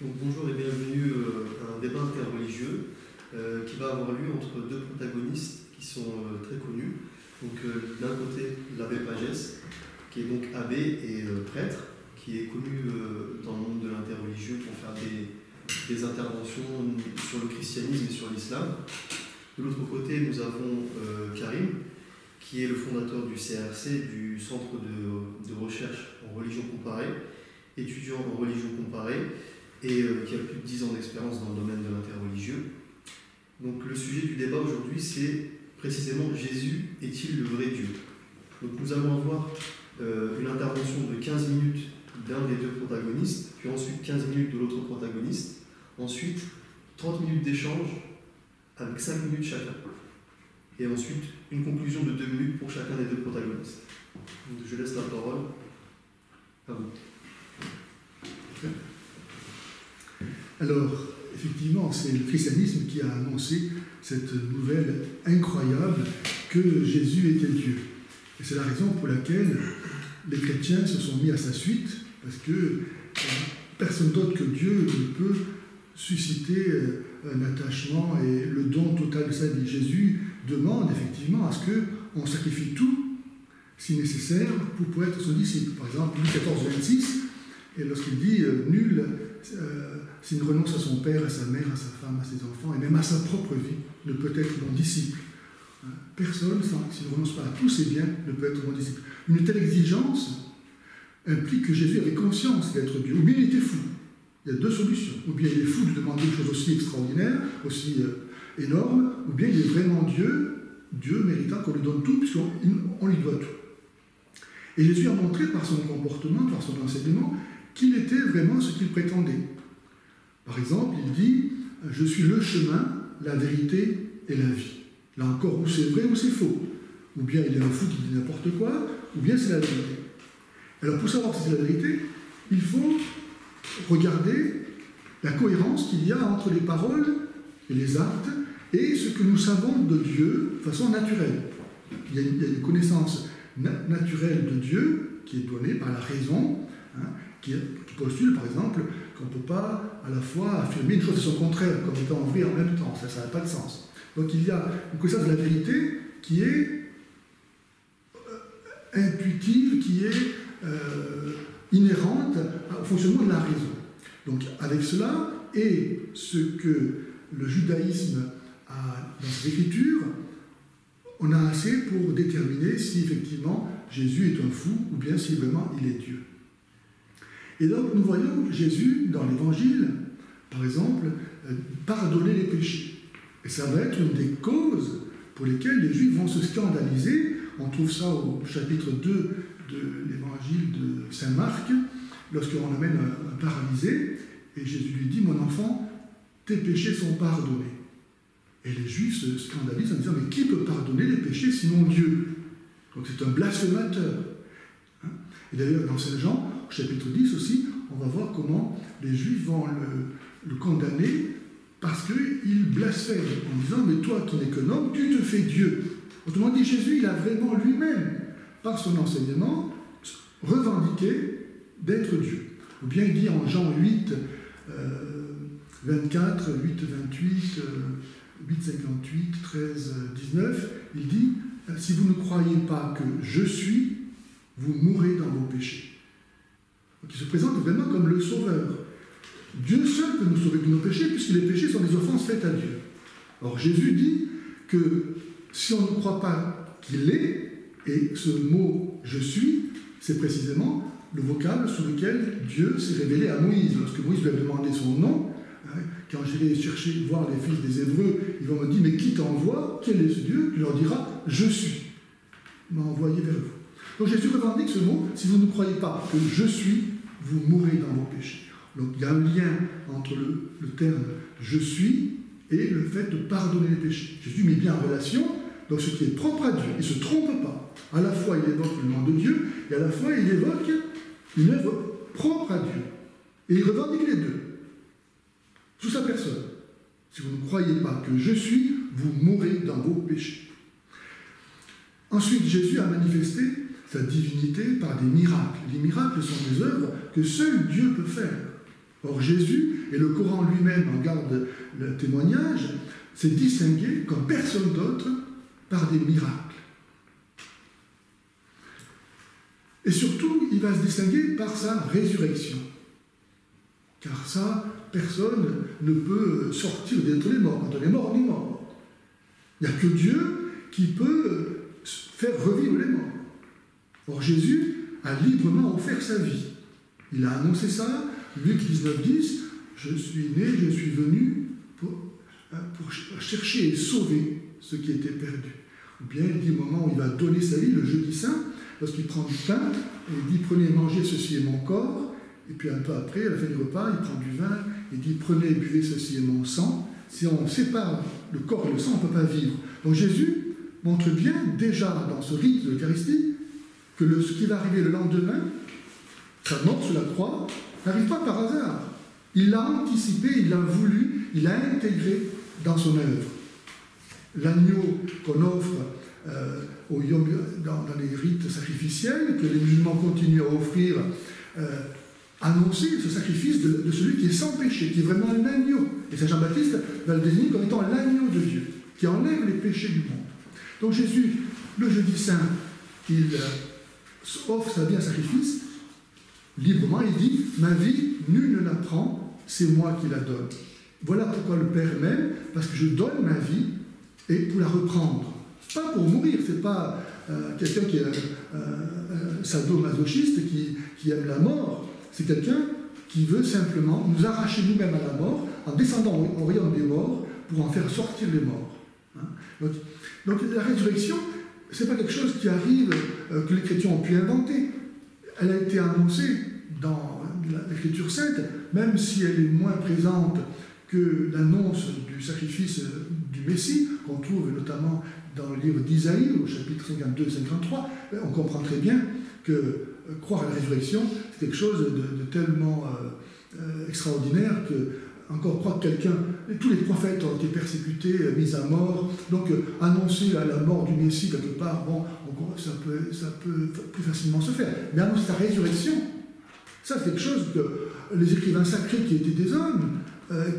Donc, bonjour et bienvenue à un débat interreligieux qui va avoir lieu entre deux protagonistes qui sont très connus. Donc d'un côté l'abbé Pagès, qui est donc abbé et prêtre, qui est connu dans le monde de l'interreligieux pour faire des interventions sur le christianisme et sur l'islam. De l'autre côté, nous avons Karim, qui est le fondateur du CRC, du Centre de recherche en religion comparée, étudiant en religion comparée, et qui a plus de 10 ans d'expérience dans le domaine de l'interreligieux. Donc le sujet du débat aujourd'hui, c'est précisément Jésus est-il le vrai Dieu? Donc nous allons avoir une intervention de 15 minutes d'un des deux protagonistes, puis ensuite 15 minutes de l'autre protagoniste, ensuite 30 minutes d'échange avec 5 minutes chacun, et ensuite une conclusion de 2 minutes pour chacun des deux protagonistes. Donc je laisse la parole à vous. Alors, effectivement, c'est le christianisme qui a annoncé cette nouvelle incroyable que Jésus était Dieu. Et c'est la raison pour laquelle les chrétiens se sont mis à sa suite, parce que personne d'autre que Dieu ne peut susciter un attachement et le don total de sa vie. Jésus demande effectivement à ce qu'on sacrifie tout, si nécessaire, pour être son disciple. Par exemple, Louis XIV, 26, et lorsqu'il dit nul, s'il renonce à son père, à sa mère, à sa femme, à ses enfants, et même à sa propre vie, ne peut être mon disciple. Personne, s'il ne renonce pas à tous ses biens, ne peut être mon disciple. Une telle exigence implique que Jésus avait conscience d'être Dieu. Ou bien il était fou. Il y a deux solutions. Ou bien il est fou de demander une chose aussi extraordinaire, aussi énorme, ou bien il est vraiment Dieu, Dieu méritant qu'on lui donne tout, puisqu'on lui doit tout. Et Jésus a montré par son comportement, par son enseignement, qu'il était vraiment ce qu'il prétendait. Par exemple, il dit « Je suis le chemin, la vérité et la vie ». Là encore, ou c'est vrai ou c'est faux. Ou bien il est un fou qui dit n'importe quoi, ou bien c'est la vérité. Alors pour savoir si c'est la vérité, il faut regarder la cohérence qu'il y a entre les paroles et les actes et ce que nous savons de Dieu de façon naturelle. Il y a une connaissance naturelle de Dieu qui est donnée par la raison, qui postule par exemple qu'on ne peut pas à la fois affirmer une chose et son contraire comme étant vrai en même temps, ça n'a pas de sens. Donc il y a une connaissance de la vérité qui est intuitive, qui est inhérente au fonctionnement de la raison. Donc avec cela, et ce que le judaïsme a dans ses écritures, on a assez pour déterminer si effectivement Jésus est un fou ou bien si vraiment il est Dieu. Et donc nous voyons Jésus dans l'Évangile, par exemple, pardonner les péchés. Et ça va être une des causes pour lesquelles les Juifs vont se scandaliser. On trouve ça au chapitre 2 de l'Évangile de Saint Marc, lorsqu'on amène un paralysé, et Jésus lui dit « Mon enfant, tes péchés sont pardonnés ». Et les Juifs se scandalisent en disant « Mais qui peut pardonner les péchés sinon Dieu ?» Donc c'est un blasphémateur. Et d'ailleurs, dans Saint Jean, au chapitre 10 aussi, on va voir comment les Juifs vont le condamner parce qu'il blasphème en disant « Mais toi qui n'es qu'un homme, tu te fais Dieu ». Autrement dit, Jésus, il a vraiment lui-même, par son enseignement, revendiqué d'être Dieu. Ou bien il dit en Jean 8, 24, 8, 28, 8, 58, 13, 19, il dit « Si vous ne croyez pas que je suis, vous mourrez dans vos péchés. » Donc il se présente vraiment comme le sauveur. Dieu seul peut nous sauver de nos péchés, puisque les péchés sont des offenses faites à Dieu. Or Jésus dit que si on ne croit pas qu'il est, et ce mot « je suis », c'est précisément le vocable sous lequel Dieu s'est révélé à Moïse. Lorsque Moïse lui a demandé son nom, quand j'irai chercher voir les fils des Hébreux, ils vont me dire « Mais qui t'envoie? Quel est ce Dieu ?» Il leur dira « Je suis ». Il m'a envoyé vers vous. Donc Jésus revendique ce mot « Si vous ne croyez pas que je suis, vous mourrez dans vos péchés ». Donc il y a un lien entre le terme « je suis » et le fait de pardonner les péchés. Jésus met bien en relation donc ce qui est propre à Dieu. Il ne se trompe pas. À la fois il évoque le nom de Dieu et à la fois il évoque une œuvre propre à Dieu. Et il revendique les deux. Sous sa personne. Si vous ne croyez pas que je suis, vous mourrez dans vos péchés. Ensuite, Jésus a manifesté sa divinité par des miracles. Les miracles sont des œuvres que seul Dieu peut faire. Or Jésus, et le Coran lui-même en garde le témoignage, s'est distingué comme personne d'autre par des miracles. Et surtout, il va se distinguer par sa résurrection. Car ça, personne ne peut sortir d'entre les morts. Quand on est mort, on est mort. Il n'y a que Dieu qui peut faire revivre les morts. Or Jésus a librement offert sa vie. Il a annoncé ça, Luc 19,10, je suis né, je suis venu pour chercher et sauver ce qui était perdu. Ou bien il dit au moment où il va donner sa vie, le jeudi saint, lorsqu'il prend du pain, et il dit prenez et mangez, ceci est mon corps, et puis un peu après, à la fin du repas, il prend du vin, il dit prenez et buvez, ceci est mon sang. Si on sépare le corps et le sang, on ne peut pas vivre. Donc Jésus montre bien déjà dans ce rite de l'Eucharistie que ce qui va arriver le lendemain, sa mort sur la croix, n'arrive pas par hasard. Il l'a anticipé, il l'a voulu, il l'a intégré dans son œuvre. L'agneau qu'on offre dans les rites sacrificiels, que les musulmans continuent à offrir, annoncer ce sacrifice de celui qui est sans péché, qui est vraiment un agneau. Et Saint Jean-Baptiste va le désigner comme étant l'agneau de Dieu, qui enlève les péchés du monde. Donc Jésus, le jeudi saint, il offre sa vie en sacrifice, librement, il dit « Ma vie, nul ne la prend, c'est moi qui la donne. » Voilà pourquoi le Père m'aime, parce que je donne ma vie et pour la reprendre. Pas pour mourir, c'est pas quelqu'un qui est sadomasochiste, qui aime la mort. C'est quelqu'un qui veut simplement nous arracher nous-mêmes à la mort en descendant au royaume des morts pour en faire sortir les morts. Hein? Donc la résurrection, ce n'est pas quelque chose qui arrive, que les chrétiens ont pu inventer. Elle a été annoncée dans l'Écriture sainte, même si elle est moins présente que l'annonce du sacrifice du Messie, qu'on trouve notamment dans le livre d'Isaïe, au chapitre 52 et 53. On comprend très bien que croire à la résurrection, c'est quelque chose de tellement extraordinaire que encore croire que quelqu'un, tous les prophètes ont été persécutés, mis à mort, donc annoncer la mort du Messie quelque part, bon, ça peut plus facilement se faire. Mais annoncer sa résurrection, ça c'est quelque chose que les écrivains sacrés qui étaient des hommes,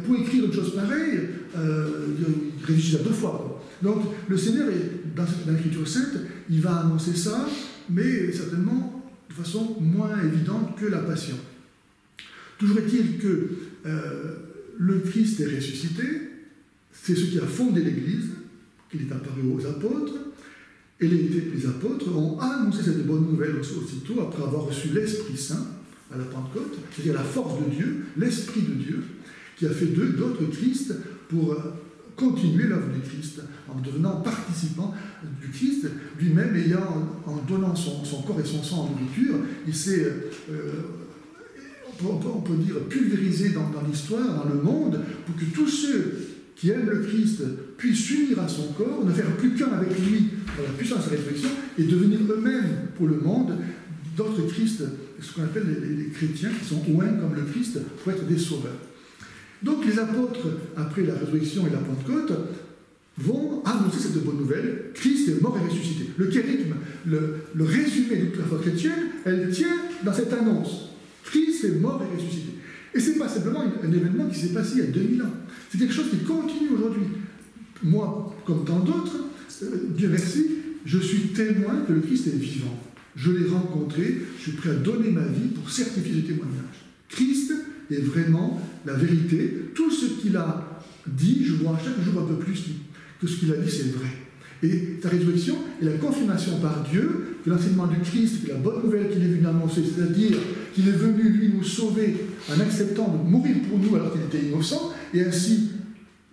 pour écrire une chose pareille, ils réfléchissent à deux fois. Donc le Seigneur, dans l'Écriture sainte, il va annoncer ça, mais certainement de façon moins évidente que la Passion. Toujours est-il que le Christ est ressuscité, c'est ce qui a fondé l'Église, qu'il est apparu aux apôtres, et les apôtres ont annoncé cette bonne nouvelle aussitôt après avoir reçu l'Esprit Saint à la Pentecôte, c'est-à-dire la force de Dieu, l'Esprit de Dieu, qui a fait d'eux d'autres Christ pour continuer l'œuvre du Christ, en devenant participant du Christ, lui-même en donnant son corps et son sang en nourriture, il s'est, on peut dire, pulvérisé dans l'histoire, dans le monde, pour que tous ceux qui aiment le Christ puissent s'unir à son corps, ne faire plus qu'un avec lui dans la puissance de la résurrection, et devenir eux-mêmes pour le monde d'autres Christ, ce qu'on appelle les chrétiens, qui sont oints comme le Christ, pour être des sauveurs. Donc les apôtres, après la résurrection et la Pentecôte, vont annoncer cette bonne nouvelle, Christ est mort et ressuscité. Le kérigme, le résumé de toute la foi chrétienne, elle tient dans cette annonce. Christ est mort et ressuscité. Et ce n'est pas simplement un événement qui s'est passé il y a 2000 ans. C'est quelque chose qui continue aujourd'hui. Moi, comme tant d'autres, Dieu merci, je suis témoin que le Christ est vivant. Je l'ai rencontré, je suis prêt à donner ma vie pour certifier ce témoignage. Christ est vraiment la vérité. Tout ce qu'il a dit, je vois chaque jour un peu plus que ce qu'il a dit, c'est vrai. Et sa résurrection est la confirmation par Dieu que l'enseignement du Christ, que la bonne nouvelle qu'il est venu annoncer, c'est-à-dire qu'il est venu, lui, nous sauver en acceptant de mourir pour nous alors qu'il était innocent, et ainsi,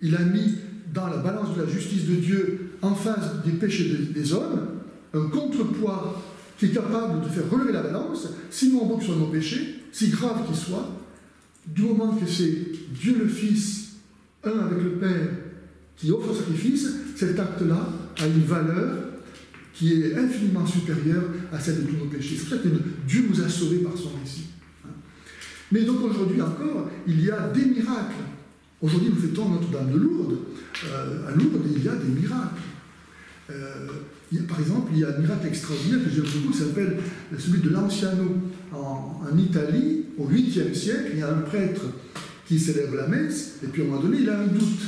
il a mis dans la balance de la justice de Dieu, en face des péchés des hommes, un contrepoids qui est capable de faire relever la balance, si nombreux soient nos péchés, si graves qu'ils soient, du moment que c'est Dieu le Fils, un avec le Père, qui offre le sacrifice, cet acte-là a une valeur qui est infiniment supérieure à celle de tous nos péchés. C'est pour ça que Dieu nous a sauvés par son récit. Mais donc aujourd'hui encore, il y a des miracles. Aujourd'hui, nous fêtons Notre-Dame de Lourdes. À Lourdes, il y a des miracles. Par exemple, il y a un miracle extraordinaire que j'aime beaucoup, qui s'appelle celui de Lanciano en Italie. au 8e siècle, il y a un prêtre qui célèbre la messe, et puis à un moment donné, il a un doute.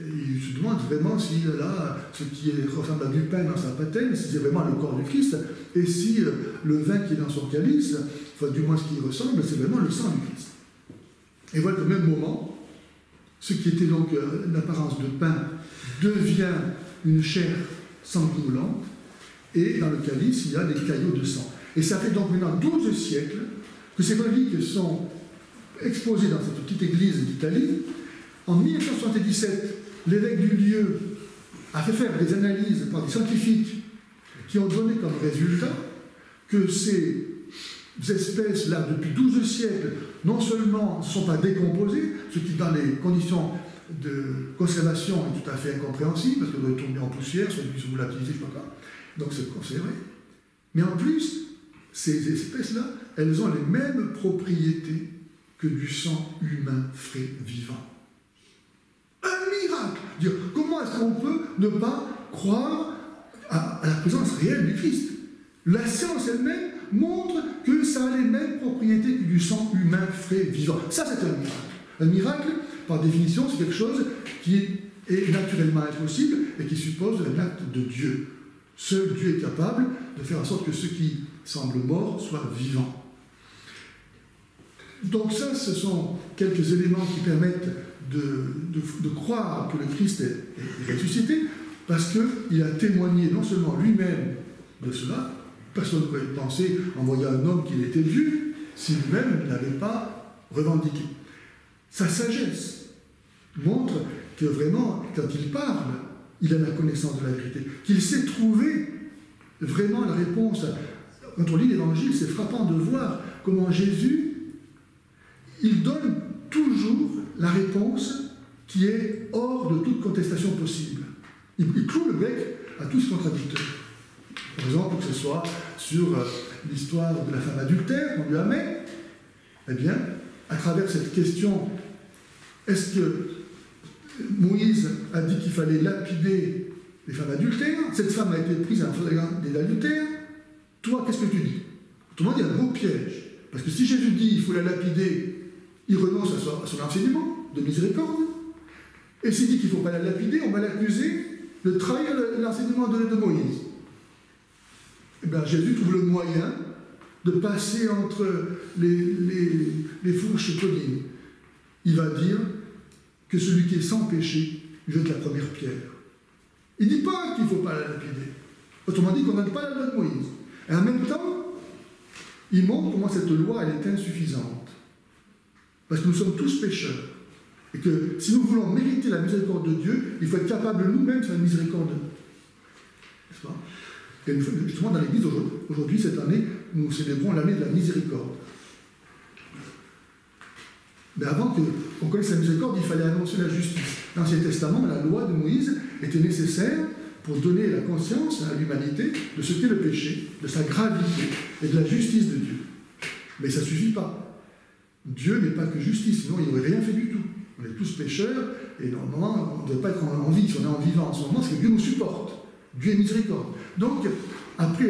Et il se demande vraiment si là, ce qui ressemble à du pain dans sa patène, si c'est vraiment le corps du Christ, et si le vin qui est dans son calice, enfin du moins ce qui y ressemble, c'est vraiment le sang du Christ. Et voilà qu'au même moment, ce qui était donc l'apparence de pain devient une chair sanguinolente, et dans le calice, il y a des caillots de sang. Et ça fait donc maintenant 12 siècles que ces reliques sont exposées dans cette petite église d'Italie. En 1977, l'évêque du lieu a fait faire des analyses par des scientifiques qui ont donné comme résultat que ces espèces-là, depuis 12 siècles, non seulement ne sont pas décomposées, ce qui dans les conditions de conservation est tout à fait incompréhensible, parce qu'elles doivent tomber en poussière, soit plus volatilisées, je ne sais pas quoi, donc c'est conservé. Mais en plus, ces espèces-là, elles ont les mêmes propriétés que du sang humain frais vivant. Un miracle! Dire, comment est-ce qu'on peut ne pas croire à la présence réelle du Christ? La science elle-même montre que ça a les mêmes propriétés que du sang humain frais vivant. Ça, c'est un miracle. Un miracle, par définition, c'est quelque chose qui est naturellement impossible et qui suppose un acte de Dieu. Seul Dieu est capable de faire en sorte que ceux qui semblent morts soient vivants. Donc ça, ce sont quelques éléments qui permettent de croire que le Christ est ressuscité, parce qu'il a témoigné non seulement lui-même de cela, personne ne pouvait penser, en voyant un homme, qu'il était Dieu, si lui-même n'avait pas revendiqué. Sa sagesse montre que vraiment, quand il parle, il a la connaissance de la vérité, qu'il sait trouver vraiment la réponse. Quand on lit l'Évangile, c'est frappant de voir comment Jésus, il donne toujours la réponse qui est hors de toute contestation possible. Il cloue le bec à tous ses contradicteurs. Par exemple, que ce soit sur l'histoire de la femme adultère qu'on lui a mis, eh bien, à travers cette question, est-ce que Moïse a dit qu'il fallait lapider les femmes adultères? Cette femme a été prise en flagrant d'adultère. Toi, qu'est-ce que tu dis? Autrement dit, il y a un gros piège. Parce que si Jésus dit qu'il faut la lapider, il renonce à son enseignement de miséricorde. Et s'il dit qu'il ne faut pas la lapider, on va l'accuser de trahir l'enseignement de Moïse. Eh bien, Jésus trouve le moyen de passer entre les fourches collines. Il va dire que celui qui est sans péché jette la première pierre. Il ne dit pas qu'il ne faut pas la lapider. Autrement dit, qu'on n'a pas la loi de Moïse. Et en même temps, il montre comment cette loi elle est insuffisante. Parce que nous sommes tous pécheurs. Et que si nous voulons mériter la miséricorde de Dieu, il faut être capable nous-mêmes de faire une miséricorde. N'est-ce pas? Et justement, dans l'Église, aujourd'hui, cette année, nous célébrons l'année de la miséricorde. Mais avant qu'on connaisse la miséricorde, il fallait annoncer la justice. L'Ancien Testament, la loi de Moïse, était nécessaire pour donner la conscience à l'humanité de ce qu'est le péché, de sa gravité et de la justice de Dieu. Mais ça ne suffit pas. Dieu n'est pas que justice, sinon il n'aurait rien fait du tout. On est tous pécheurs, et normalement, on ne doit pas être en vie. Si on est en vivant en ce moment, c'est que Dieu nous supporte. Dieu est miséricorde. Donc, après,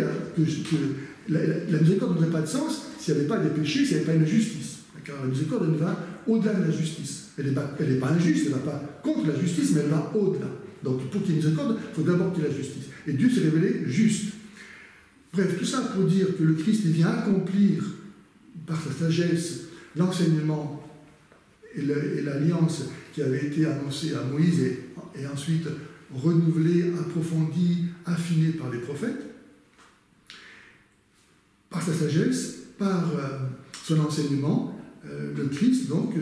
la miséricorde n'aurait pas de sens s'il n'y avait pas des péchés, s'il n'y avait pas une justice. Car la miséricorde, elle va au-delà de la justice. Elle n'est pas injuste, elle ne va pas contre la justice, mais elle va au-delà. Donc, pour qu'il y ait une miséricorde, il faut d'abord qu'il y ait la justice. Et Dieu s'est révélé juste. Bref, tout ça pour dire que le Christ vient accomplir, par sa sagesse, l'enseignement et l'alliance qui avait été annoncée à Moïse et ensuite renouvelée, approfondie, affinée par les prophètes. Par sa sagesse, par son enseignement, le Christ, donc,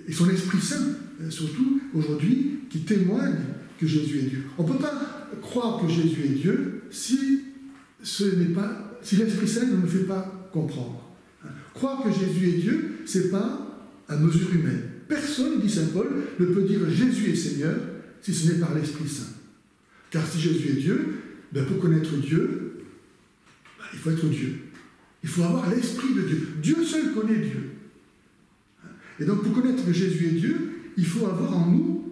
et son Esprit Saint, surtout aujourd'hui, qui témoigne que Jésus est Dieu. On ne peut pas croire que Jésus est Dieu si l'Esprit Saint ne nous fait pas comprendre. Croire que Jésus est Dieu, ce n'est pas à mesure humaine. Personne, dit saint Paul, ne peut dire Jésus est Seigneur si ce n'est par l'Esprit Saint. Car si Jésus est Dieu, pour connaître Dieu, il faut être Dieu. Il faut avoir l'Esprit de Dieu. Dieu seul connaît Dieu. Et donc, pour connaître que Jésus est Dieu, il faut avoir en nous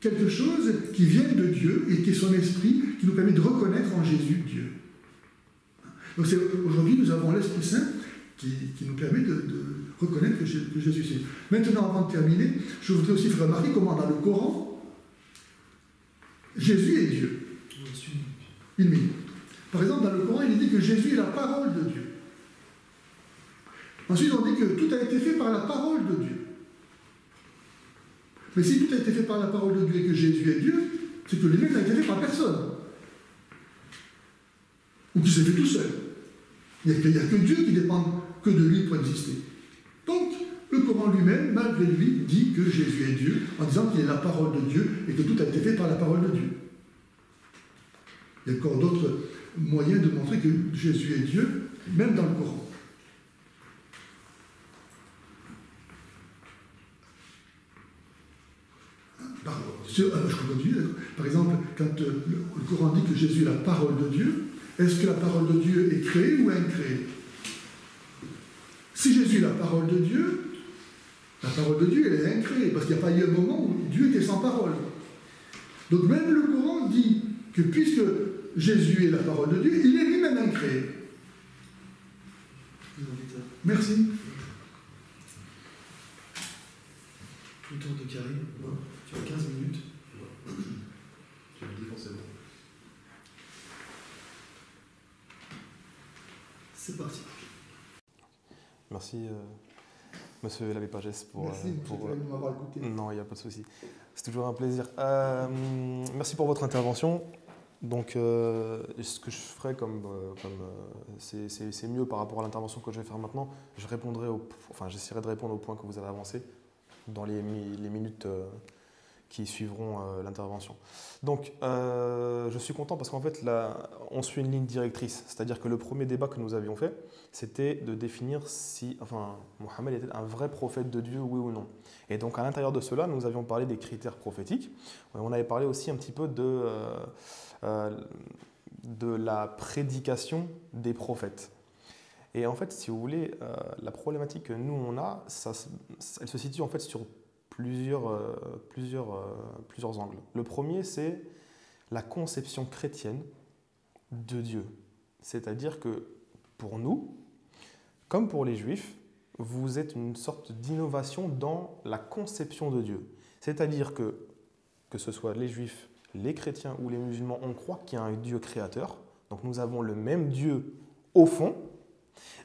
quelque chose qui vienne de Dieu et qui est son Esprit, qui nous permet de reconnaître en Jésus Dieu. Donc, aujourd'hui, nous avons l'Esprit Saint qui nous permet de reconnaître que Jésus c'est. Maintenant, avant de terminer, je voudrais aussi faire remarquer comment dans le Coran, Jésus est Dieu. Une minute. Par exemple, dans le Coran, il est dit que Jésus est la parole de Dieu. Ensuite, on dit que tout a été fait par la parole de Dieu. Mais si tout a été fait par la parole de Dieu et que Jésus est Dieu, c'est que lui-même n'a été fait par personne. Ou qu'il s'est fait tout seul. Il n'y a que Dieu qui dépend que de lui pour exister. Donc, le Coran lui-même, malgré lui, dit que Jésus est Dieu, en disant qu'il est la parole de Dieu et que tout a été fait par la parole de Dieu. Il y a encore d'autres moyens de montrer que Jésus est Dieu, même dans le Coran. Je continue. Par exemple, quand le Coran dit que Jésus est la parole de Dieu, est-ce que la parole de Dieu est créée ou incréée? Si Jésus est la parole de Dieu, elle est incréée, parce qu'il n'y a pas eu un moment où Dieu était sans parole. Donc même le Coran dit que puisque Jésus est la parole de Dieu, il est lui-même incréé. Merci. Le tour de Karim, tu as 15 minutes. Tu me dis forcément. C'est parti. Merci, monsieur l'abbé Pagès, pour... Merci de m'avoir écouté. Non, il n'y a pas de souci. C'est toujours un plaisir. Merci pour votre intervention. Donc, ce que je ferai c'est mieux par rapport à l'intervention que je vais faire maintenant. J'essaierai de répondre aux points que vous avez avancés dans les minutes qui suivront l'intervention. Donc, je suis content parce qu'en fait, là, on suit une ligne directrice. C'est-à-dire que le premier débat que nous avions fait, c'était de définir si Mohammed était un vrai prophète de Dieu, oui ou non. Et donc, à l'intérieur de cela, nous avions parlé des critères prophétiques. On avait parlé aussi un petit peu de la prédication des prophètes. Et en fait, si vous voulez, la problématique que nous, on a, elle se situe en fait sur plusieurs angles. Le premier, c'est la conception chrétienne de Dieu. C'est-à-dire que pour nous, comme pour les Juifs, vous êtes une sorte d'innovation dans la conception de Dieu. C'est-à-dire que ce soit les Juifs, les chrétiens ou les musulmans, on croit qu'il y a un Dieu créateur. Donc nous avons le même Dieu au fond,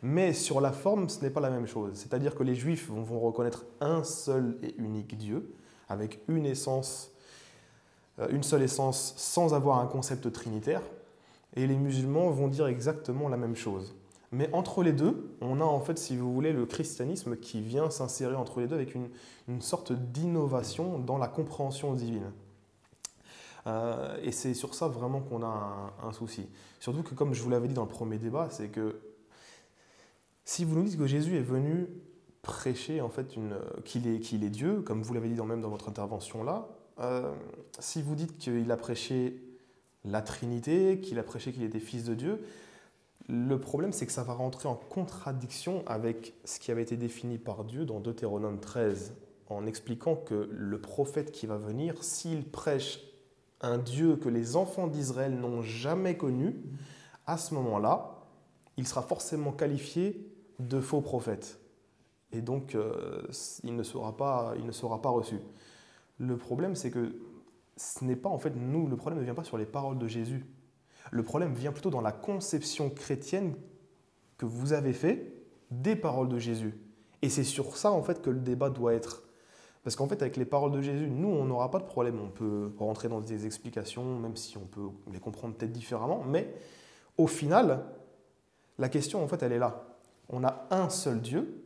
mais sur la forme, ce n'est pas la même chose. C'est-à-dire que les Juifs vont reconnaître un seul et unique Dieu, avec une seule essence, sans avoir un concept trinitaire. Et les musulmans vont dire exactement la même chose. Mais entre les deux, on a en fait, si vous voulez, le christianisme qui vient s'insérer entre les deux avec une sorte d'innovation dans la compréhension divine. Et c'est sur ça vraiment qu'on a un souci. Surtout que, comme je vous l'avais dit dans le premier débat, c'est que si vous nous dites que Jésus est venu prêcher en fait qu'il est Dieu, comme vous l'avez dit même dans votre intervention là, si vous dites qu'il a prêché la Trinité, qu'il a prêché qu'il était fils de Dieu, le problème c'est que ça va rentrer en contradiction avec ce qui avait été défini par Dieu dans Deutéronome 13, en expliquant que le prophète qui va venir, s'il prêche un Dieu que les enfants d'Israël n'ont jamais connu, à ce moment-là, il sera forcément qualifié de faux prophète. Et donc, il ne sera pas reçu. Le problème, c'est que ce n'est pas, en fait, le problème ne vient pas sur les paroles de Jésus. Le problème vient plutôt dans la conception chrétienne que vous avez fait des paroles de Jésus. Et c'est sur ça, en fait, que le débat doit être. Parce qu'en fait, avec les paroles de Jésus, nous, on n'aura pas de problème. On peut rentrer dans des explications, même si on peut les comprendre peut-être différemment. Mais au final, la question, en fait, elle est là. On a un seul Dieu,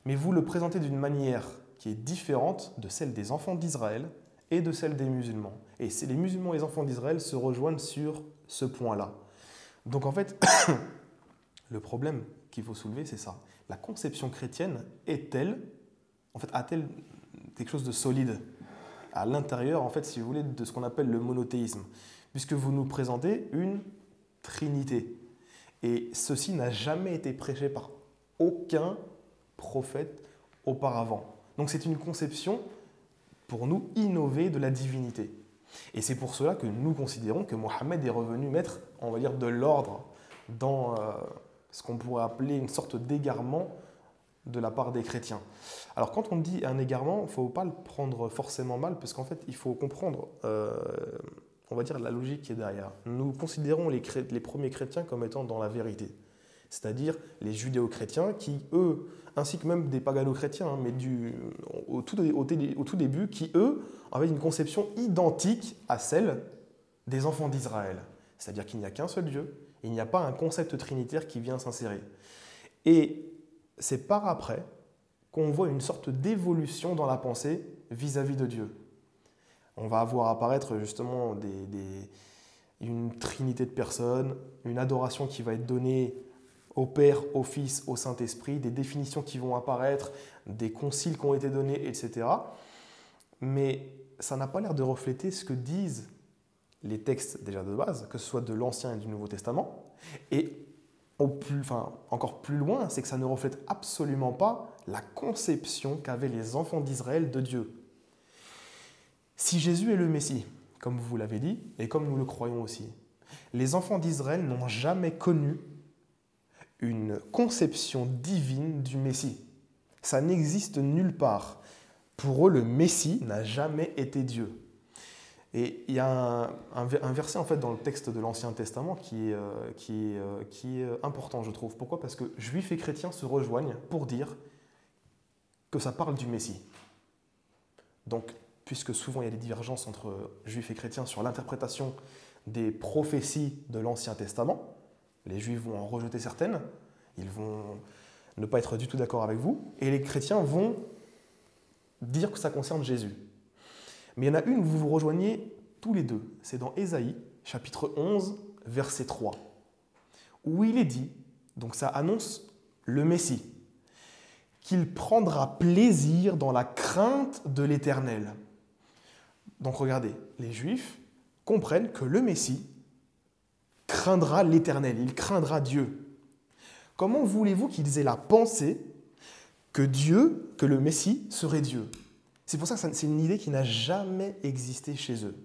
mais vous le présentez d'une manière qui est différente de celle des enfants d'Israël et de celle des musulmans. Et les musulmans et les enfants d'Israël se rejoignent sur ce point-là. Donc en fait, le problème qu'il faut soulever, c'est ça. La conception chrétienne a-t-elle quelque chose de solide à l'intérieur, en fait, si vous voulez, de ce qu'on appelle le monothéisme, puisque vous nous présentez une trinité. Et ceci n'a jamais été prêché par aucun prophète auparavant. Donc c'est une conception, pour nous, innovée de la divinité. Et c'est pour cela que nous considérons que Mohammed est revenu mettre, on va dire, de l'ordre dans ce qu'on pourrait appeler une sorte d'égarement de la part des chrétiens. Alors quand on dit un égarement, il ne faut pas le prendre forcément mal, parce qu'en fait, il faut comprendre, on va dire, la logique qui est derrière. Nous considérons les premiers chrétiens comme étant dans la vérité, c'est-à-dire les judéo-chrétiens qui, eux, ainsi que même des pagano-chrétiens, hein, mais au tout début, qui, eux, avaient une conception identique à celle des enfants d'Israël. C'est-à-dire qu'il n'y a qu'un seul Dieu, il n'y a pas un concept trinitaire qui vient s'insérer. Et c'est par après qu'on voit une sorte d'évolution dans la pensée vis-à-vis de Dieu. On va voir apparaître justement une trinité de personnes, une adoration qui va être donnée au Père, au Fils, au Saint-Esprit, des définitions qui vont apparaître, des conciles qui ont été donnés, etc. Mais ça n'a pas l'air de refléter ce que disent les textes déjà de base, que ce soit de l'Ancien et du Nouveau Testament. Et encore plus loin, c'est que ça ne reflète absolument pas la conception qu'avaient les enfants d'Israël de Dieu. Si Jésus est le Messie, comme vous l'avez dit, et comme nous le croyons aussi, les enfants d'Israël n'ont jamais connu une conception divine du Messie. Ça n'existe nulle part. Pour eux, le Messie n'a jamais été Dieu. Et il y a un verset en fait dans le texte de l'Ancien Testament qui est important, je trouve. Pourquoi ? Parce que juifs et chrétiens se rejoignent pour dire que ça parle du Messie. Donc, puisque souvent il y a des divergences entre juifs et chrétiens sur l'interprétation des prophéties de l'Ancien Testament, les juifs vont en rejeter certaines, ils vont ne pas être du tout d'accord avec vous, et les chrétiens vont dire que ça concerne Jésus. Mais il y en a une où vous vous rejoignez tous les deux. C'est dans Ésaïe, chapitre 11, verset 3, où il est dit, donc ça annonce le Messie, qu'il prendra plaisir dans la crainte de l'Éternel. Donc regardez, les Juifs comprennent que le Messie craindra l'Éternel, il craindra Dieu. Comment voulez-vous qu'ils aient la pensée que le Messie serait Dieu ? C'est pour ça que c'est une idée qui n'a jamais existé chez eux.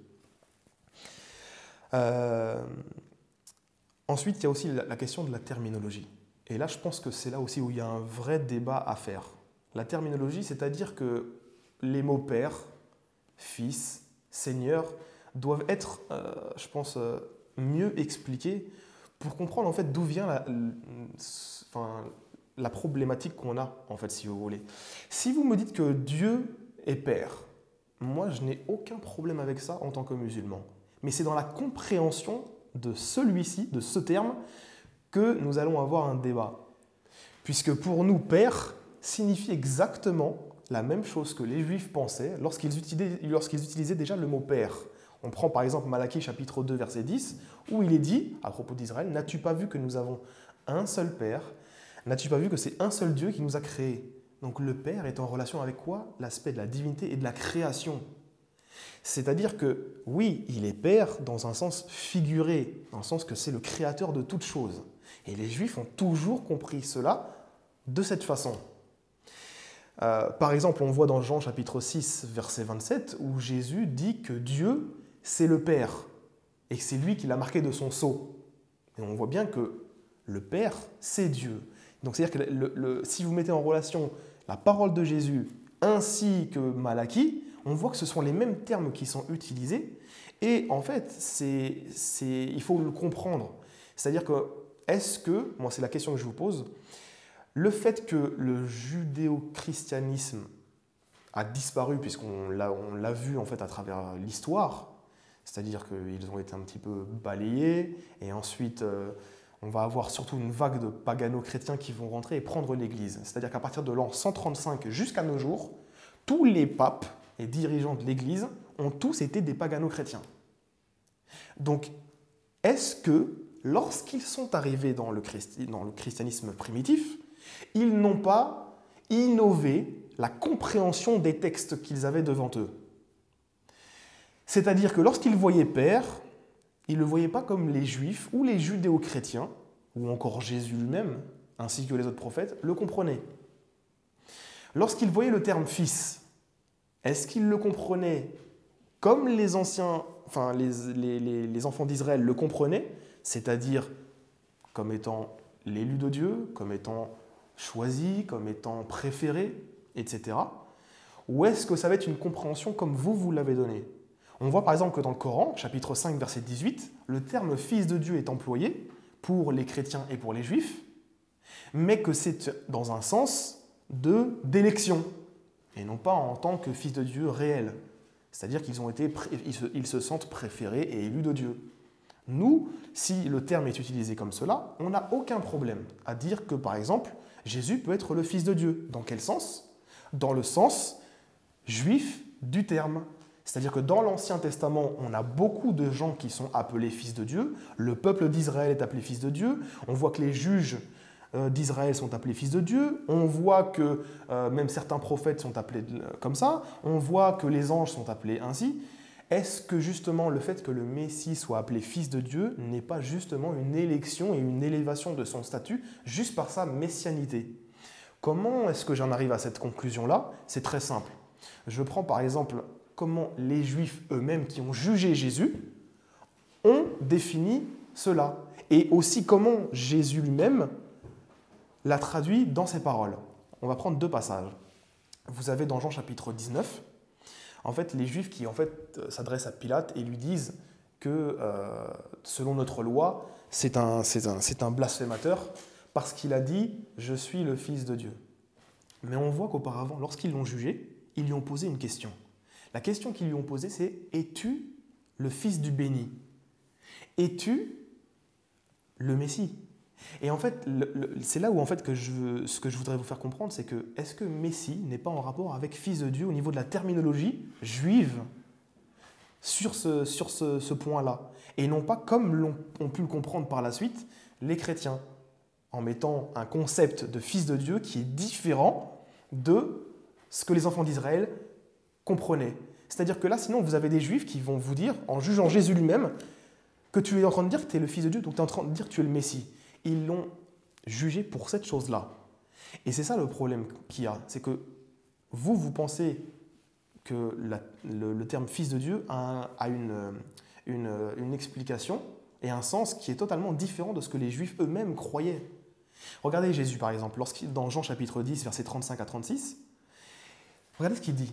Ensuite, il y a aussi la question de la terminologie. Et là, je pense que c'est là aussi où il y a un vrai débat à faire. La terminologie, c'est-à-dire que les mots Père, Fils, Seigneur doivent être, je pense, mieux expliqués pour comprendre en fait d'où vient la problématique qu'on a, en fait, si vous voulez. Si vous me dites que Dieu est Père, moi, je n'ai aucun problème avec ça en tant que musulman. Mais c'est dans la compréhension de celui-ci, de ce terme, que nous allons avoir un débat. Puisque pour nous, Père signifie exactement la même chose que les Juifs pensaient lorsqu'ils utilisaient déjà le mot Père. On prend par exemple Malachie chapitre 2 verset 10, où il est dit, à propos d'Israël, « N'as-tu pas vu que nous avons un seul Père ? N'as-tu pas vu que c'est un seul Dieu qui nous a créés ?» Donc le Père est en relation avec quoi ? L'aspect de la divinité et de la création. C'est-à-dire que oui, il est Père dans un sens figuré, dans le sens que c'est le créateur de toutes choses. Et les Juifs ont toujours compris cela de cette façon. Par exemple, on voit dans Jean chapitre 6, verset 27, où Jésus dit que Dieu, c'est le Père, et que c'est lui qui l'a marqué de son sceau. Et on voit bien que le Père, c'est Dieu. Donc c'est-à-dire que si vous mettez en relation la parole de Jésus ainsi que Malachie, on voit que ce sont les mêmes termes qui sont utilisés. Et en fait, il faut le comprendre. C'est-à-dire que, moi c'est la question que je vous pose, le fait que le judéo-christianisme a disparu, puisqu'on l'a vu en fait à travers l'histoire, c'est-à-dire qu'ils ont été un petit peu balayés, et ensuite on va avoir surtout une vague de pagano-chrétiens qui vont rentrer et prendre l'Église. C'est-à-dire qu'à partir de l'an 135 jusqu'à nos jours, tous les papes et dirigeants de l'Église ont tous été des pagano-chrétiens. Donc, est-ce que, lorsqu'ils sont arrivés dans le christianisme primitif, ils n'ont pas innové la compréhension des textes qu'ils avaient devant eux? C'est-à-dire que lorsqu'ils voyaient Père, ils ne le voyaient pas comme les Juifs ou les judéo-chrétiens, ou encore Jésus lui-même, ainsi que les autres prophètes, le comprenaient. Lorsqu'ils voyaient le terme « fils », est-ce qu'ils le comprenaient comme les enfants d'Israël le comprenaient, c'est-à-dire comme étant l'élu de Dieu, comme étant choisi, comme étant préféré, etc. Ou est-ce que ça va être une compréhension comme vous l'avez donnée? On voit par exemple que dans le Coran, chapitre 5, verset 18, le terme « fils de Dieu » est employé pour les chrétiens et pour les juifs, mais que c'est dans un sens d'élection, et non pas en tant que fils de Dieu réel. C'est-à-dire ils se sentent préférés et élus de Dieu. Nous, si le terme est utilisé comme cela, on n'a aucun problème à dire que, par exemple, Jésus peut être le Fils de Dieu. Dans quel sens? Dans le sens juif du terme. C'est-à-dire que dans l'Ancien Testament, on a beaucoup de gens qui sont appelés fils de Dieu. Le peuple d'Israël est appelé fils de Dieu. On voit que les juges d'Israël sont appelés fils de Dieu. On voit que même certains prophètes sont appelés comme ça. On voit que les anges sont appelés ainsi. Est-ce que justement le fait que le Messie soit appelé fils de Dieu n'est pas justement une élection et une élévation de son statut juste par sa messianité? Comment est-ce que j'en arrive à cette conclusion-là? C'est très simple. Je prends par exemple comment les Juifs eux-mêmes qui ont jugé Jésus ont défini cela. Et aussi comment Jésus lui-même l'a traduit dans ses paroles. On va prendre deux passages. Vous avez dans Jean chapitre 19, en fait, les Juifs qui s'adressent à Pilate et lui disent que selon notre loi, c'est un blasphémateur parce qu'il a dit « Je suis le Fils de Dieu ». Mais on voit qu'auparavant, lorsqu'ils l'ont jugé, ils lui ont posé une question. La question qu'ils lui ont posée, c'est « Es-tu le Fils du béni? Es-tu le Messie ?» Et en fait, c'est là où ce que je voudrais vous faire comprendre, c'est que est-ce que Messie n'est pas en rapport avec Fils de Dieu au niveau de la terminologie juive sur ce point-là? Et non pas comme ont pu le comprendre par la suite les chrétiens, en mettant un concept de Fils de Dieu qui est différent de ce que les enfants d'Israël comprenaient. C'est-à-dire que là, sinon, vous avez des Juifs qui vont vous dire, en jugeant Jésus lui-même, que tu es en train de dire que tu es le Fils de Dieu, donc tu es en train de dire que tu es le Messie. Ils l'ont jugé pour cette chose-là. Et c'est ça le problème qu'il y a. C'est que vous pensez que le terme Fils de Dieu a une explication et un sens qui est totalement différent de ce que les Juifs eux-mêmes croyaient. Regardez Jésus, par exemple, dans Jean chapitre 10, versets 35 à 36. Regardez ce qu'il dit.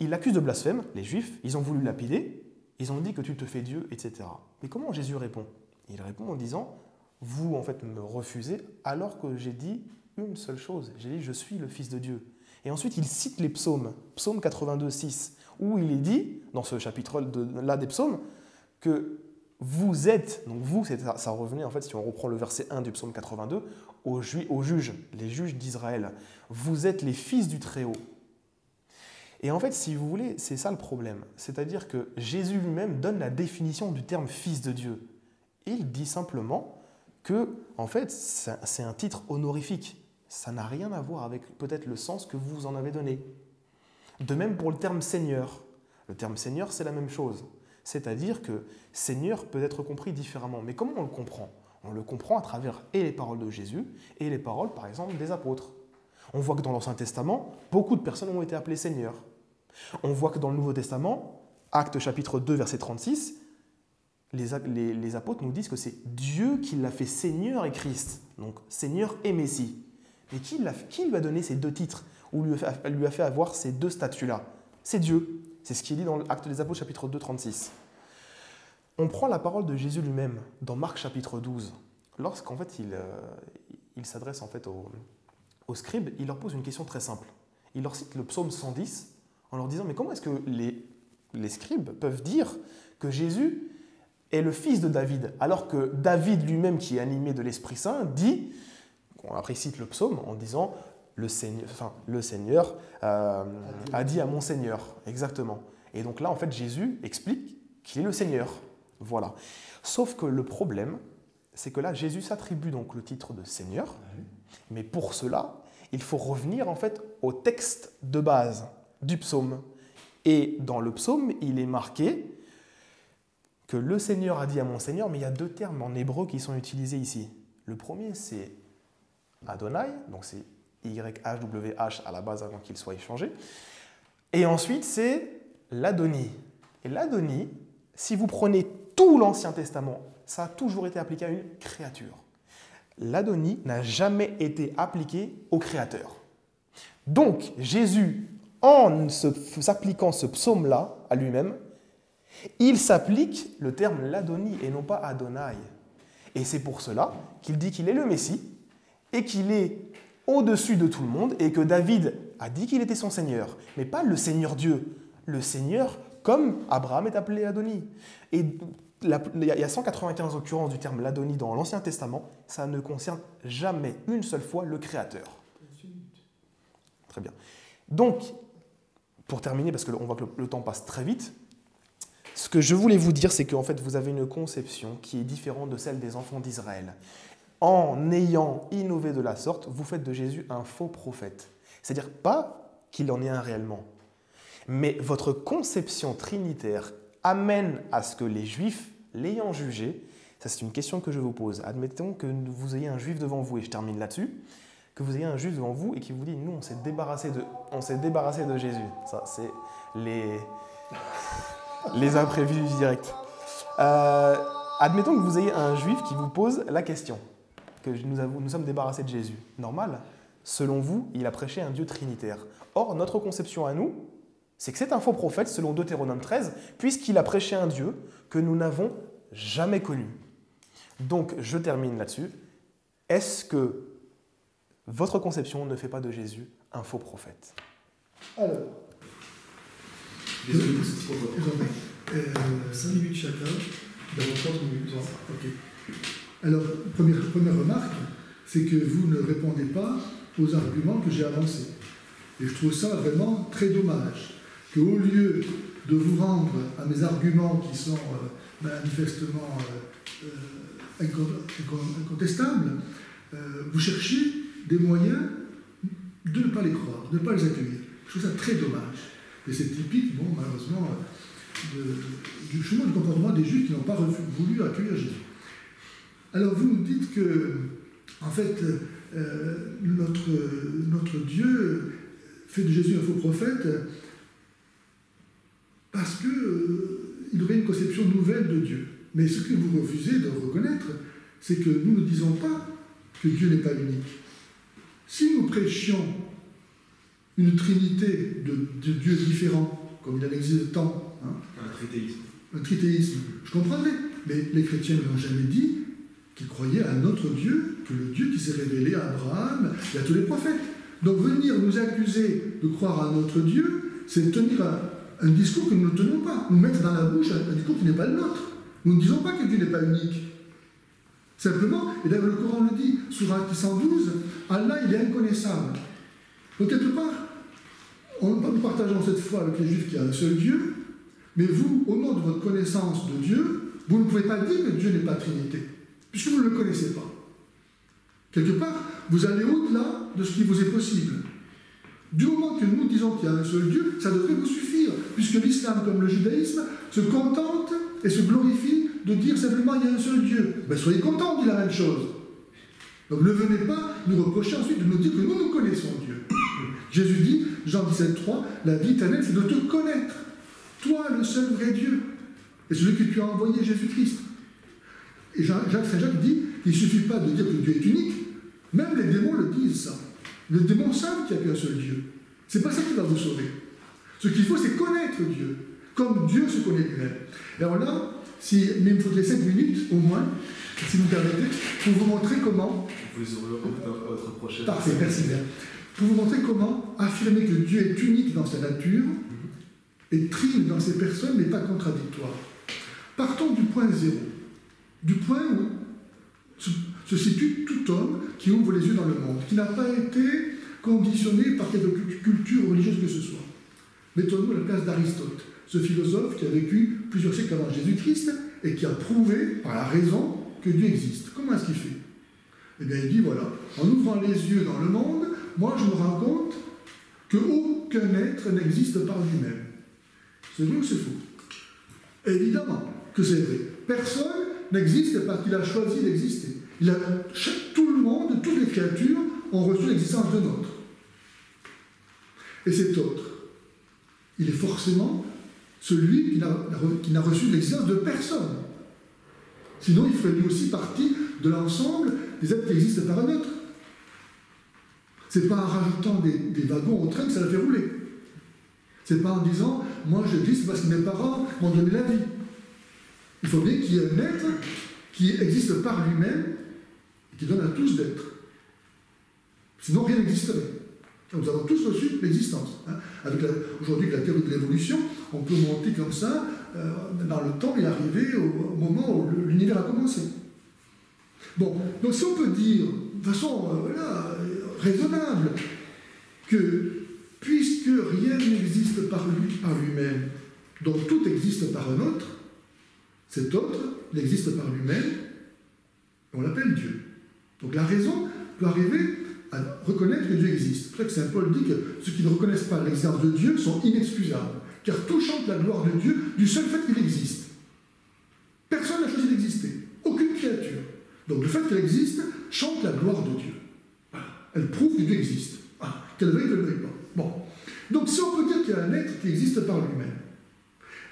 Il accuse de blasphème, les Juifs, ils ont voulu le lapider, ils ont dit que tu te fais Dieu, etc. Mais comment Jésus répond? Il répond en disant... Vous, en fait, me refusez alors que j'ai dit une seule chose. J'ai dit « Je suis le Fils de Dieu ». Et ensuite, il cite les psaumes, psaume 82, 6, où il est dit, dans ce chapitre-là des psaumes, que vous êtes, donc vous, ça revenait, en fait, si on reprend le verset 1 du psaume 82, aux juges, les juges d'Israël. Vous êtes les fils du Très-Haut. Et en fait, si vous voulez, c'est ça le problème. C'est-à-dire que Jésus lui-même donne la définition du terme « Fils de Dieu ». Il dit simplement que, en fait, c'est un titre honorifique. Ça n'a rien à voir avec peut-être le sens que vous en avez donné. De même pour le terme « Seigneur ». Le terme « Seigneur », c'est la même chose. C'est-à-dire que « Seigneur » peut être compris différemment. Mais comment on le comprend? On le comprend à travers et les paroles de Jésus et les paroles, par exemple, des apôtres. On voit que dans l'Ancien Testament, beaucoup de personnes ont été appelées « Seigneur ». On voit que dans le Nouveau Testament, Actes chapitre 2, verset 36, les apôtres nous disent que c'est Dieu qui l'a fait Seigneur et Christ, donc Seigneur et Messie. Et qui lui a donné ces deux titres, ou lui a fait avoir ces deux statuts-là? C'est Dieu. C'est ce qui est dit dans l'Acte des Apôtres, chapitre 2, 36. On prend la parole de Jésus lui-même dans Marc, chapitre 12. Lorsqu'en fait il s'adresse en fait aux scribes, il leur pose une question très simple. Il leur cite le psaume 110 en leur disant « Mais comment est-ce que les scribes peuvent dire que Jésus est le fils de David, alors que David lui-même, qui est animé de l'Esprit Saint, dit, après il cite le psaume en disant « Le Seigneur a dit à mon Seigneur ». Exactement. Et donc là, en fait, Jésus explique qu'il est le Seigneur. Voilà. Sauf que le problème, c'est que là, Jésus s'attribue donc le titre de Seigneur, mais pour cela, il faut revenir en fait au texte de base du psaume. Et dans le psaume, il est marqué que le Seigneur a dit à mon Seigneur, mais il y a deux termes en hébreu qui sont utilisés ici. Le premier, c'est Adonai, donc c'est YHWH à la base avant qu'il soit échangé. Et ensuite, c'est l'Adoni. Et l'Adoni, si vous prenez tout l'Ancien Testament, ça a toujours été appliqué à une créature. l'adonie n'a jamais été appliqué au Créateur. Donc, Jésus, en s'appliquant ce psaume-là à lui-même, il s'applique le terme l'adonie et non pas Adonai. Et c'est pour cela qu'il dit qu'il est le Messie et qu'il est au-dessus de tout le monde et que David a dit qu'il était son Seigneur, mais pas le Seigneur Dieu, le Seigneur comme Abraham est appelé Adoni. Et il y a 195 occurrences du terme l'adonie dans l'Ancien Testament, ça ne concerne jamais une seule fois le Créateur. Très bien. Donc, pour terminer, parce qu'on voit que le temps passe très vite, ce que je voulais vous dire, c'est qu'en fait, vous avez une conception qui est différente de celle des enfants d'Israël. En ayant innové de la sorte, vous faites de Jésus un faux prophète. C'est-à-dire pas qu'il en est un réellement, mais votre conception trinitaire amène à ce que les Juifs, l'ayant jugé, ça c'est une question que je vous pose, admettons que vous ayez un Juif devant vous, et je termine là-dessus, que vous ayez un Juif devant vous et qui vous dit « nous, on s'est débarrassé de Jésus ». Ça, c'est les imprévus directs. Admettons que vous ayez un Juif qui vous pose la question, que nous sommes débarrassés de Jésus. Normal, selon vous, il a prêché un Dieu trinitaire. Or, notre conception à nous, c'est que c'est un faux prophète, selon Deutéronome 13, puisqu'il a prêché un Dieu que nous n'avons jamais connu. Donc, je termine là-dessus. Est-ce que votre conception ne fait pas de Jésus un faux prophète? Alors, désolé pour cette proposition. 5 minutes chacun, dans 30 minutes. Ok. Alors, première remarque, c'est que vous ne répondez pas aux arguments que j'ai avancés. Et je trouve ça vraiment très dommage, qu'au lieu de vous rendre à mes arguments qui sont manifestement incontestables, vous cherchez des moyens de ne pas les croire, de ne pas les accueillir. Je trouve ça très dommage. Et c'est typique, bon, malheureusement, du chemin du comportement des Juifs qui n'ont pas voulu accueillir Jésus. Alors vous nous dites que, en fait, notre Dieu fait de Jésus un faux prophète parce qu'il aurait une conception nouvelle de Dieu. Mais ce que vous refusez de reconnaître, c'est que nous ne disons pas que Dieu n'est pas unique. Si nous prêchions une trinité de dieux différents, comme il en existe tant, un tritéisme, je comprendrais, mais les chrétiens ne l'ont jamais dit qu'ils croyaient à un autre Dieu que le Dieu qui s'est révélé à Abraham et à tous les prophètes. Donc venir nous accuser de croire à un autre Dieu, c'est tenir un discours que nous ne tenons pas, nous mettre dans la bouche un discours qui n'est pas le nôtre. Nous ne disons pas que Dieu n'est pas unique. Simplement, et d'ailleurs le Coran le dit, sourate 112, Allah il est inconnaissable. Donc quelque part, nous partageons cette foi avec les Juifs qu'il y a un seul Dieu, mais vous, au nom de votre connaissance de Dieu, vous ne pouvez pas dire que Dieu n'est pas Trinité, puisque vous ne le connaissez pas. Quelque part, vous allez au-delà de ce qui vous est possible. Du moment que nous disons qu'il y a un seul Dieu, ça devrait vous suffire, puisque l'islam, comme le judaïsme, se contente et se glorifie de dire simplement qu'il y a un seul Dieu. Ben, soyez contents, on dit la même chose. Donc ne venez pas nous reprocher ensuite de nous dire que nous connaissons Dieu. Jésus dit, Jean 17,3, la vie éternelle, c'est de te connaître, toi le seul vrai Dieu, et celui que tu as envoyé, Jésus-Christ. Et Saint Jacques dit qu'il ne suffit pas de dire que Dieu est unique, même les démons le disent ça. Les démons savent qu'il n'y a qu'un seul Dieu. C'est pas ça qui va vous sauver. Ce qu'il faut, c'est connaître Dieu, comme Dieu se connaît lui-même. Et alors là, mais il me faudrait 5 minutes au moins, si vous me permettez, pour vous montrer comment... Vous aurez votre prochaine... Parfait, merci bien. Pour vous montrer comment affirmer que Dieu est unique dans sa nature et trine dans ses personnes, mais pas contradictoire. Partons du point zéro, du point où se situe tout homme qui ouvre les yeux dans le monde, qui n'a pas été conditionné par quelque culture religieuse que ce soit. Mettons-nous à la place d'Aristote, ce philosophe qui a vécu plusieurs siècles avant Jésus-Christ et qui a prouvé par la raison que Dieu existe. Comment est-ce qu'il fait? Eh bien, il dit, voilà, en ouvrant les yeux dans le monde, moi je me rends compte qu'aucun être n'existe par lui-même. C'est vrai ou c'est faux? Évidemment que c'est vrai. Personne n'existe parce qu'il a choisi d'exister. Tout le monde, toutes les créatures ont reçu l'existence d'un autre. Et cet autre, il est forcément celui qui n'a reçu l'existence de personne. Sinon, il ferait lui aussi partie de l'ensemble des êtres qui existent par un autre. C'est pas en rajoutant des wagons au train que ça la fait rouler. C'est pas en disant, moi j'existe parce que mes parents m'ont donné la vie. Il faut bien qu'il y ait un être qui existe par lui-même et qui donne à tous d'être. Sinon rien n'existerait. Nous avons tous reçu l'existence. Aujourd'hui, avec la théorie de l'évolution, on peut monter comme ça dans le temps et arriver au moment où l'univers a commencé. Bon, donc si on peut dire, de façon raisonnable, que puisque rien n'existe par lui-même, donc tout existe par un autre, cet autre, il existe par lui-même, on l'appelle Dieu. Donc la raison peut arriver à reconnaître que Dieu existe. C'est pour ça que Saint Paul dit que ceux qui ne reconnaissent pas l'existence de Dieu sont inexcusables, car tout chante la gloire de Dieu du seul fait qu'il existe. Personne n'a choisi d'exister, aucune créature. Donc le fait qu'elle existe chante la gloire de Dieu. Voilà. Elle prouve que Dieu existe. Voilà. Qu'elle veuille, qu'elle ne veuille pas. Bon. Donc si on peut dire qu'il y a un être qui existe par lui-même,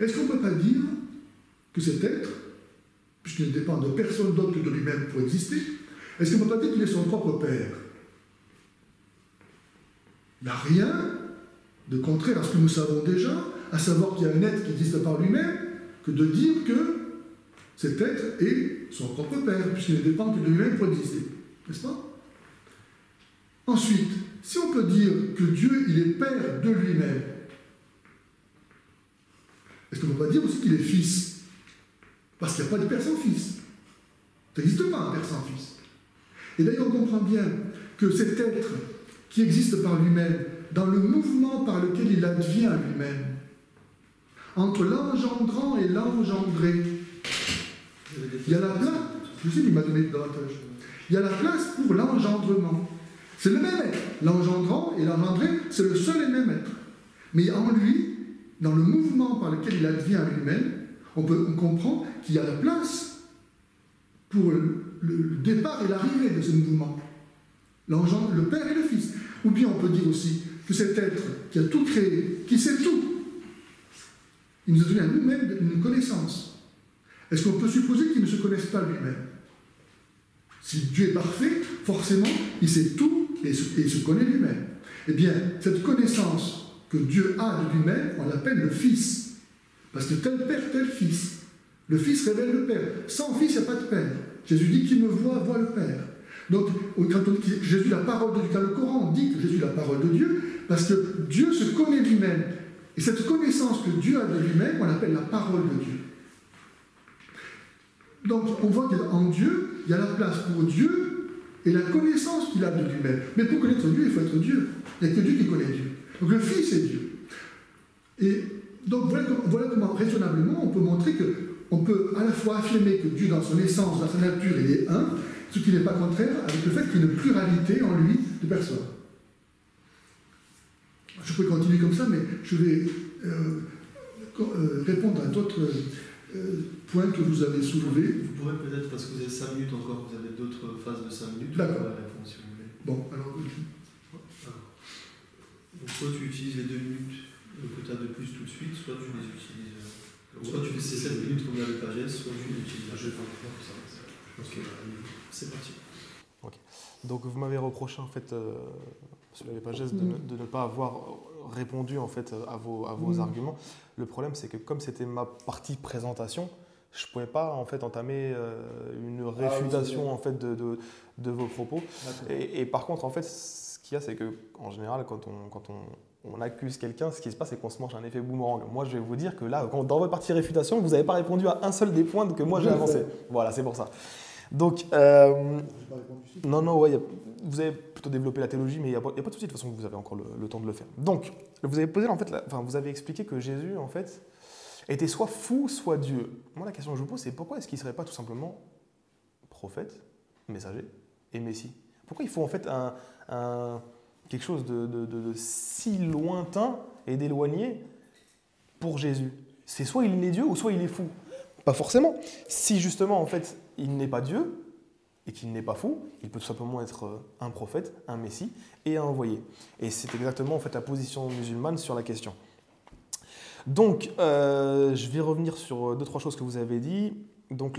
est-ce qu'on ne peut pas dire que cet être, puisqu'il ne dépend de personne d'autre que de lui-même pour exister, est-ce qu'on ne peut pas dire qu'il est son propre Père? Il n'y a rien de contraire à ce que nous savons déjà, à savoir qu'il y a un être qui existe par lui-même, que de dire que cet être est son propre Père, puisqu'il ne dépend que de lui-même pour exister. N'est-ce pas? Ensuite, si on peut dire que Dieu, il est Père de lui-même, est-ce qu'on ne peut pas dire aussi qu'il est Fils? Parce qu'il n'y a pas de Père sans Fils. Ça n'existe pas un Père sans Fils. Et d'ailleurs, on comprend bien que cet être qui existe par lui-même, dans le mouvement par lequel il advient à lui-même, entre l'engendrant et l'engendré, il y a la place, je sais qu'il m'a donné davantage, il y a la place pour l'engendrement. C'est le même être. L'engendrant et l'engendré, c'est le seul et même être. Mais en lui, dans le mouvement par lequel il advient à lui-même, on comprend qu'il y a la place pour le départ et l'arrivée de ce mouvement. Le Père et le Fils. Ou bien on peut dire aussi que cet être qui a tout créé, qui sait tout, il nous a donné à nous-mêmes une connaissance. Est-ce qu'on peut supposer qu'il ne se connaisse pas lui-même? Si Dieu est parfait, forcément, il sait tout et il se connaît lui-même. Eh bien, cette connaissance que Dieu a de lui-même, on l'appelle le Fils. Parce que tel Père, tel Fils. Le Fils révèle le Père. Sans Fils, il n'y a pas de Père. Jésus dit qu'il me voit, voit le Père. Donc, quand on dit que Jésus est la parole de Dieu, dans le Coran, on dit que Jésus est la parole de Dieu, parce que Dieu se connaît lui-même. Et cette connaissance que Dieu a de lui-même, on l'appelle la parole de Dieu. Donc, on voit qu'en Dieu, il y a la place pour Dieu et la connaissance qu'il a de lui-même. Mais pour connaître Dieu, il faut être Dieu. Il n'y a que Dieu qui connaît Dieu. Donc, le Fils est Dieu. Et donc, voilà comment, raisonnablement, on peut montrer qu'on peut à la fois affirmer que Dieu, dans son essence, dans sa nature, il est un, ce qui n'est pas contraire avec le fait qu'il y a une pluralité en lui de personnes. Je peux continuer comme ça, mais je vais répondre à d'autres points que vous avez soulevés. Vous pourrez peut-être, parce que vous avez 5 minutes encore, vous avez d'autres phases de 5 minutes, d'accord, pour la réponse si vous voulez. Bon, alors... Donc, soit tu utilises les 2 minutes que tu as de plus tout de suite, soit tu les utilises... soit tu fais ces 7 minutes comme l'avait Pagès, soit tu les utilises. Je vais faire ça. Ok, c'est parti. Ok. Donc vous m'avez reproché en fait, monsieur l'avait Pagès, de ne pas avoir répondu en fait à vos arguments. Le problème c'est que comme c'était ma partie présentation, je ne pouvais pas en fait entamer une réfutation en fait de vos propos. Et par contre en fait ce qu'il y a c'est que en général quand on accuse quelqu'un, ce qui se passe, c'est qu'on se mange un effet boomerang. Moi, je vais vous dire que là, dans votre partie réfutation, vous n'avez pas répondu à un seul des points que moi j'ai avancé. Voilà, c'est pour ça. Donc, non, ouais, vous avez plutôt développé la théologie, mais il n'y a pas de souci, de toute façon, vous avez encore le temps de le faire. Donc, vous avez posé, en fait, vous avez expliqué que Jésus, en fait, était soit fou, soit Dieu. Moi, la question que je vous pose, c'est pourquoi est-ce qu'il ne serait pas tout simplement prophète, messager et messie? Pourquoi il faut, en fait, quelque chose de si lointain et d'éloigné pour Jésus? C'est soit il est Dieu ou soit il est fou. Pas forcément. Si justement, en fait, il n'est pas Dieu et qu'il n'est pas fou, il peut tout simplement être un prophète, un messie et un envoyé. Et c'est exactement en fait la position musulmane sur la question. Donc, je vais revenir sur 2-3 choses que vous avez dit. Donc,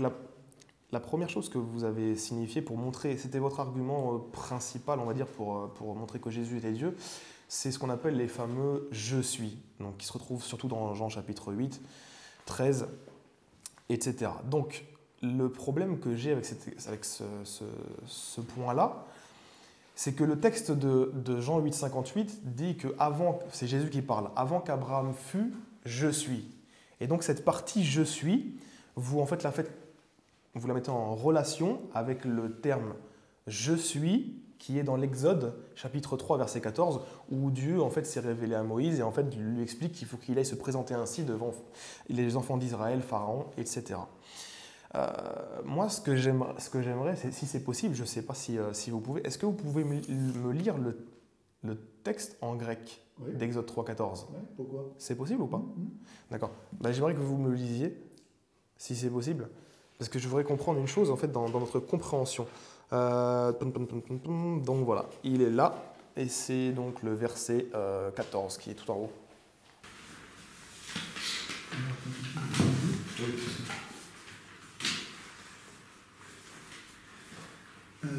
la première chose que vous avez signifié pour montrer, c'était votre argument principal, on va dire, pour montrer que Jésus était Dieu, c'est ce qu'on appelle les fameux « je suis », donc qui se retrouvent surtout dans Jean chapitre 8, 13, etc. Donc, le problème que j'ai avec ce point-là, c'est que le texte de Jean 8, 58 dit que c'est Jésus qui parle, avant qu'Abraham fût, je suis. Et donc cette partie je suis, vous la mettez en relation avec le terme je suis qui est dans l'Exode chapitre 3 verset 14 où Dieu en fait s'est révélé à Moïse et en fait lui explique qu'il faut qu'il aille se présenter ainsi devant les enfants d'Israël, Pharaon, etc. Moi, ce que j'aimerais, c'est, si c'est possible, je ne sais pas si vous pouvez, est-ce que vous pouvez me lire le texte en grec d'Exode 3.14 ? Pourquoi ? C'est possible ou pas ? D'accord. J'aimerais que vous me le lisiez, si c'est possible, parce que je voudrais comprendre une chose en fait dans notre compréhension. Donc voilà, il est là, et c'est donc le verset 14 qui est tout en haut. Alors,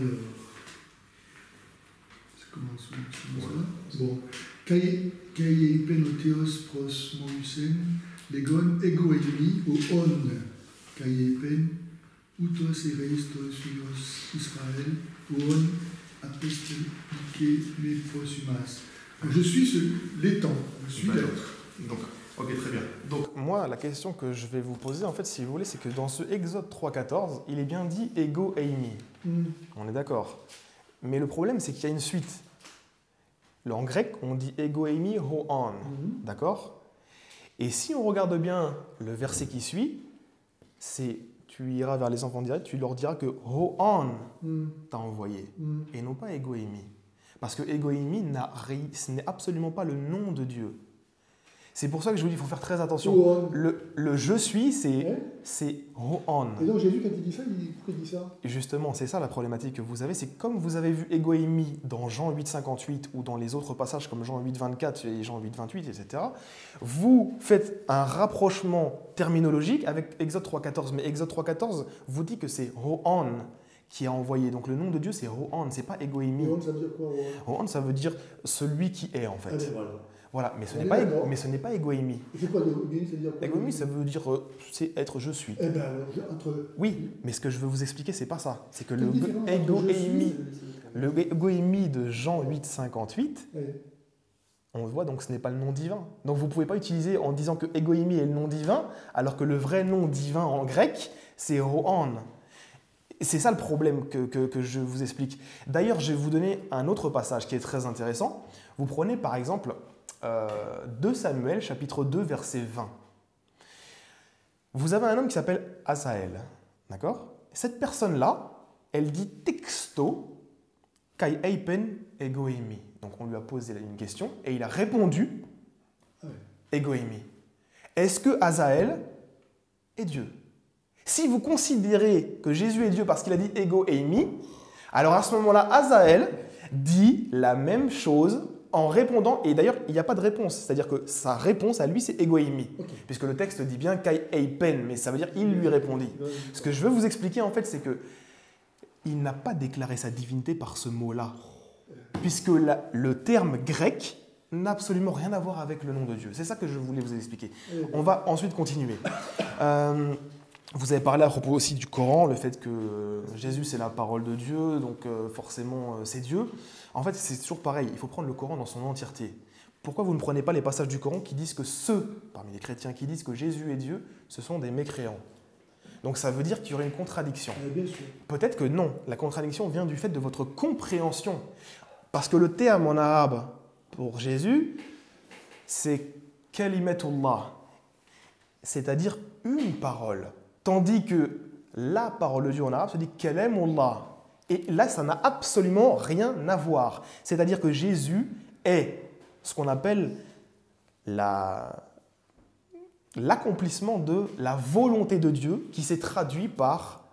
ça commence comme ça. Bon. Kai penotheos pros morusen, legon ego eimi o on. Kai pen utos ereistos unos Israël, o on apostolike me prosumas. Je suis l'étang, je suis l'être. Donc, ok, très bien. Donc moi, la question que je vais vous poser, en fait, si vous voulez, c'est que dans ce Exode 3.14, il est bien dit ego eimi. On est d'accord. Mais le problème, c'est qu'il y a une suite. En grec, on dit ego eimi ho on. D'accord ? Et si on regarde bien le verset qui suit, c'est tu iras vers les enfants d'Israël, tu leur diras que ho on t'a envoyé et non pas ego eimi. Parce que ego eimi, ce n'est absolument pas le nom de Dieu. C'est pour ça que je vous dis qu'il faut faire très attention. Le je suis, c'est ho on. Et donc Jésus, quand il dit ça, pourquoi il dit ça ? Et justement, c'est ça la problématique que vous avez. C'est comme vous avez vu ego eimi dans Jean 8, 58 ou dans les autres passages comme Jean 8, 24 et Jean 8, 28, etc. Vous faites un rapprochement terminologique avec Exode 3, 14. Mais Exode 3, 14 vous dit que c'est ho on qui a envoyé. Donc le nom de Dieu, c'est ho on, c'est pas ego eimi. Ho on, ça veut dire quoi ? Ho on, ça veut dire celui qui est, en fait. Ah, voilà. Voilà, mais ce n'est pas ego eimi. C'est quoi ego eimi ? Ça veut dire quoi ? Ego eimi, ça veut dire c'est être je suis. Eh bien, entre... Oui, mais ce que je veux vous expliquer, c'est pas ça. C'est que le ego eimi de Jean 8, 58, on voit donc ce n'est pas le nom divin. Donc vous ne pouvez pas utiliser en disant que ego eimi est le nom divin, alors que le vrai nom divin en grec, c'est ho on. C'est ça le problème que je vous explique. D'ailleurs, je vais vous donner un autre passage qui est très intéressant. Vous prenez par exemple 2 Samuel, chapitre 2, verset 20. Vous avez un homme qui s'appelle Asaël, d'accord ? Cette personne-là, elle dit texto kai eipen ego eimi. Donc on lui a posé une question et il a répondu ego eimi. Est-ce que Asaël est Dieu ? Si vous considérez que Jésus est Dieu parce qu'il a dit ego eimi, alors à ce moment-là, Asaël dit la même chose en répondant, et d'ailleurs, il n'y a pas de réponse, c'est-à-dire que sa réponse à lui, c'est ego eimi, puisque le texte dit bien kai eipen, mais ça veut dire il lui répondit. Ce que je veux vous expliquer, en fait, c'est que il n'a pas déclaré sa divinité par ce mot-là, puisque le terme grec n'a absolument rien à voir avec le nom de Dieu. C'est ça que je voulais vous expliquer. On va ensuite continuer. Vous avez parlé à propos aussi du Coran, le fait que Jésus c'est la parole de Dieu, donc forcément c'est Dieu. En fait, c'est toujours pareil, il faut prendre le Coran dans son entièreté. Pourquoi vous ne prenez pas les passages du Coran qui disent que ceux, parmi les chrétiens, qui disent que Jésus est Dieu, ce sont des mécréants ? Donc ça veut dire qu'il y aurait une contradiction. Bien sûr. Peut-être que non, la contradiction vient du fait de votre compréhension. Parce que le terme en arabe pour Jésus, c'est « kalimatullah », c'est-à-dire une parole. Tandis que la parole de Dieu en arabe se dit « kalamullah ». Et là, ça n'a absolument rien à voir. C'est-à-dire que Jésus est ce qu'on appelle l'accomplissement de la volonté de Dieu qui s'est traduit par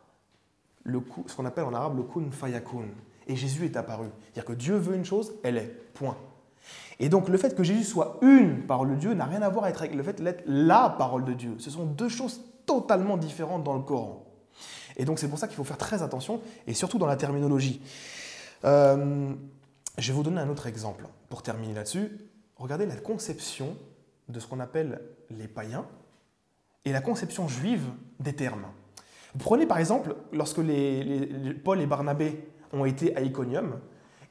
ce qu'on appelle en arabe le kun fayakun. Et Jésus est apparu. C'est-à-dire que Dieu veut une chose, elle est. Point. Et donc le fait que Jésus soit une parole de Dieu n'a rien à voir avec le fait d'être la parole de Dieu. Ce sont deux choses totalement différentes dans le Coran. Et donc c'est pour ça qu'il faut faire très attention, et surtout dans la terminologie. Je vais vous donner un autre exemple pour terminer là-dessus. Regardez la conception de ce qu'on appelle les païens et la conception juive des termes. Vous prenez par exemple, lorsque Paul et Barnabé ont été à Iconium,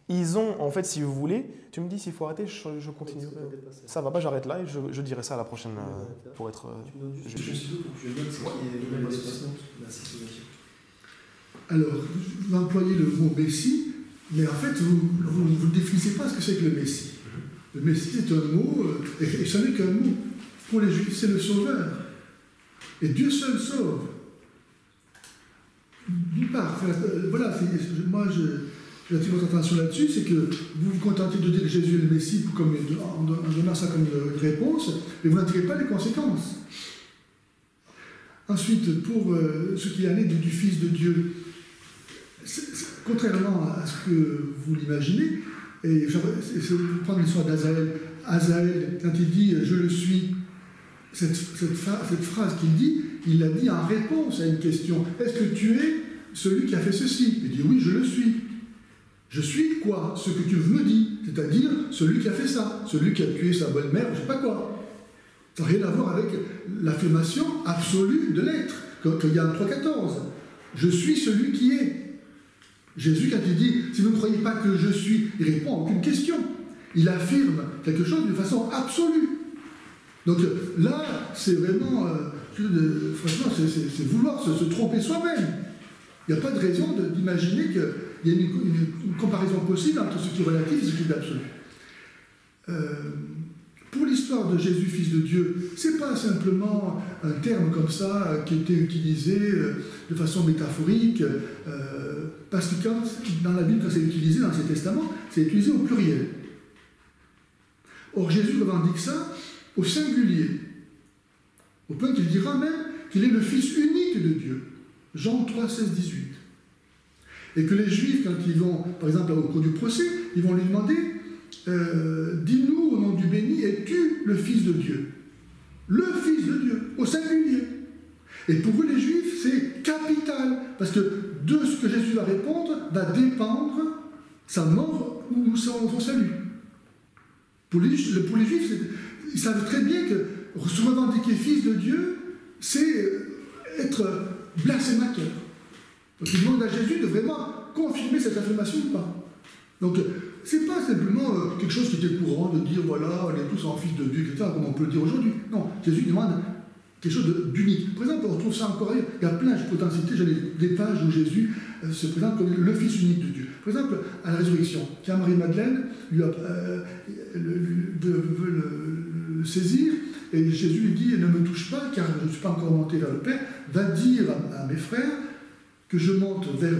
ils ont, en fait, si vous voulez, tu me dis s'il faut arrêter, je continue. Ça va pas, j'arrête là et je dirai ça à la prochaine pour être... Alors, vous employez le mot Messie, mais en fait, vous ne définissez pas ce que c'est que le Messie. Le Messie, c'est un mot, et ce n'est qu'un mot. Pour les Juifs, c'est le Sauveur. Et Dieu seul sauve. D'une part, voilà, moi j'attire votre attention là-dessus, c'est que vous vous contentez de dire que Jésus est le Messie en donnant ça comme une réponse, mais vous n'en tirez pas les conséquences. Ensuite, pour ce qui est né du Fils de Dieu, contrairement à ce que vous l'imaginez, et je vais prendre l'histoire d'Azaël. Azaël, quand il dit « je le suis », cette phrase qu'il dit, il l'a dit en réponse à une question. Est-ce que tu es celui qui a fait ceci? Il dit oui, je le suis. Je suis quoi? Ce que tu me dis, c'est-à-dire celui qui a fait ça, celui qui a tué sa belle-mère, je ne sais pas quoi. Ça n'a rien à voir avec l'affirmation absolue de l'être, qu'il y a en 3.14. Je suis celui qui est. Jésus, quand il dit si vous ne croyez pas que je suis, il répond à aucune question. Il affirme quelque chose d'une façon absolue. Donc là, c'est vraiment, franchement, c'est vouloir se tromper soi-même. Il n'y a pas de raison d'imaginer qu'il y a une comparaison possible entre ce qui est relatif et ce qui est absolu. Pour l'histoire de Jésus, Fils de Dieu, ce n'est pas simplement un terme comme ça qui était utilisé de façon métaphorique, parce que dans la Bible, quand c'est utilisé dans l'Ancien Testament, c'est utilisé au pluriel. Or, Jésus revendique ça au singulier, au point qu'il dira même qu'il est le Fils unique de Dieu. Jean 3, 16, 18. Et que les Juifs, quand ils vont, par exemple, au cours du procès, ils vont lui demander dis-nous au nom du béni, es-tu le Fils de Dieu? Le Fils de Dieu, au singulier. Et pour eux, les Juifs, c'est capital, parce que de ce que Jésus va répondre va dépendre sa mort ou son salut. Pour les Juifs, ils savent très bien que se revendiquer Fils de Dieu, c'est être blasphémateur. Donc ils demandent à Jésus de vraiment confirmer cette affirmation ou pas. Donc c'est pas simplement quelque chose qui était courant de dire voilà, on est tous en Fils de Dieu, etc., comme on peut le dire aujourd'hui. Non, Jésus demande quelque chose d'unique. Par exemple, on retrouve ça encore ailleurs. Il y a plein, je peux t'en citer, j'ai des pages où Jésus se présente comme le Fils unique de Dieu. Par exemple, à la résurrection, quand Marie-Madeleine veut le saisir, et Jésus lui dit « Ne me touche pas, car je ne suis pas encore monté vers le Père. Va dire à mes frères que je monte vers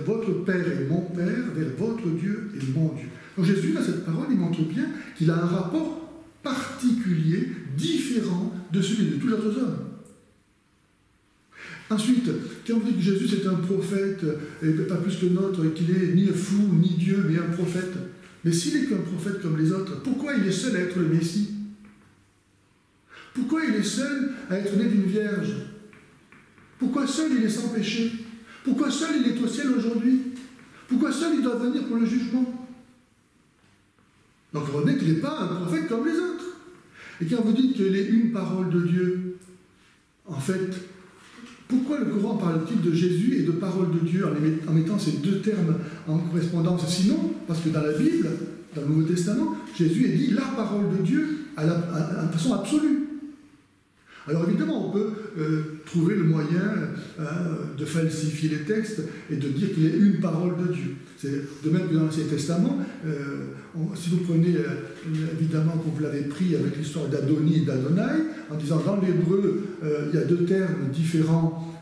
votre Père et mon Père, vers votre Dieu et mon Dieu. » Donc Jésus, dans cette parole, il montre bien qu'il a un rapport particulier, différent de celui de tous les autres hommes. Ensuite, quand on dit que Jésus c'est un prophète, et pas plus que notre, qu'il est ni fou, ni Dieu, mais un prophète, mais s'il est qu'un prophète comme les autres, pourquoi il est seul à être le Messie? Pourquoi il est seul à être né d'une vierge? Pourquoi seul il est sans péché? Pourquoi seul il est au ciel aujourd'hui? Pourquoi seul il doit venir pour le jugement? Donc on voit qu'il n'est pas un prophète comme les autres. Et quand vous dites qu'il est une parole de Dieu, en fait, pourquoi le Coran parle-t-il de Jésus et de parole de Dieu en mettant ces deux termes en correspondance? Sinon, parce que dans la Bible, dans le Nouveau Testament, Jésus est dit la parole de Dieu de façon absolue. Alors évidemment, on peut trouver le moyen de falsifier les textes et de dire qu'il est une parole de Dieu. C'est de même que dans l'Ancien Testament, si vous prenez évidemment, comme vous l'avez pris avec l'histoire d'Adoni et d'Adonai, en disant dans l'hébreu, il y a deux termes différents,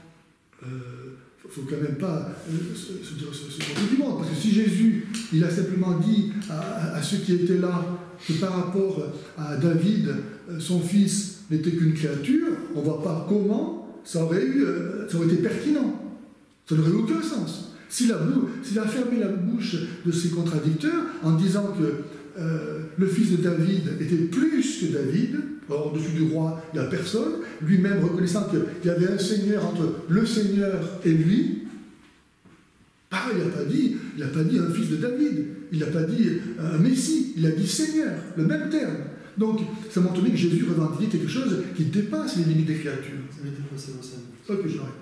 il ne faut quand même pas se moquer du monde, parce que si Jésus, il a simplement dit à ceux qui étaient là que par rapport à David, son fils n'était qu'une créature, on ne voit pas comment ça aurait été pertinent. Ça n'aurait aucun sens. S'il a fermé la bouche de ses contradicteurs en disant que le fils de David était plus que David. Or, au-dessus du roi, il n'y a personne. Lui-même reconnaissant qu'il y avait un Seigneur entre le Seigneur et lui. Ah, il n'a pas dit un fils de David. Il n'a pas dit un Messie. Il a dit Seigneur, le même terme. Donc, ça montre bien que Jésus revendiquait quelque chose qui dépasse les limites des créatures. Ça va être passé au sein. Ok, j'arrête.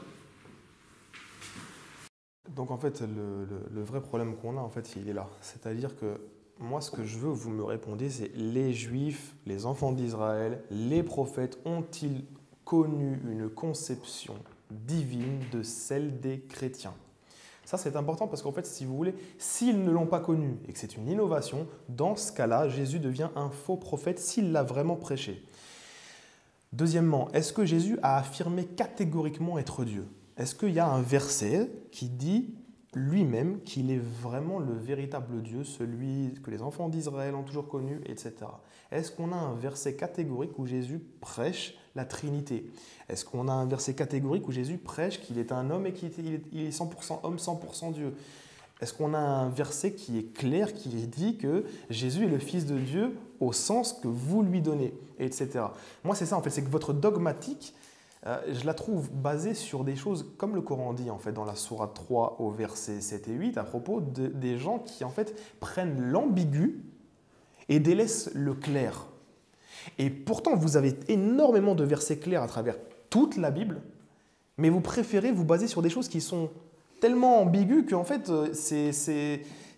Donc en fait, le vrai problème qu'on a, en fait, il est là. C'est-à-dire que moi, ce que je veux que vous me répondiez, c'est les Juifs, les enfants d'Israël, les prophètes ont-ils connu une conception divine de celle des chrétiens? Ça, c'est important parce qu'en fait, si vous voulez, s'ils ne l'ont pas connu et que c'est une innovation, dans ce cas-là, Jésus devient un faux prophète s'il l'a vraiment prêché. Deuxièmement, est-ce que Jésus a affirmé catégoriquement être Dieu? Est-ce qu'il y a un verset qui dit lui-même qu'il est vraiment le véritable Dieu, celui que les enfants d'Israël ont toujours connu, etc. Est-ce qu'on a un verset catégorique où Jésus prêche la Trinité? Est-ce qu'on a un verset catégorique où Jésus prêche qu'il est un homme et qu'il est 100% homme, 100% Dieu? Est-ce qu'on a un verset qui est clair, qui dit que Jésus est le Fils de Dieu au sens que vous lui donnez, etc. Moi, c'est ça, en fait, c'est que votre dogmatique, je la trouve basée sur des choses comme le Coran dit en fait dans la sourate 3 au verset 7 et 8 à propos des gens qui en fait prennent l'ambigu et délaissent le clair. Et pourtant vous avez énormément de versets clairs à travers toute la Bible, mais vous préférez vous baser sur des choses qui sont tellement ambiguës qu'en fait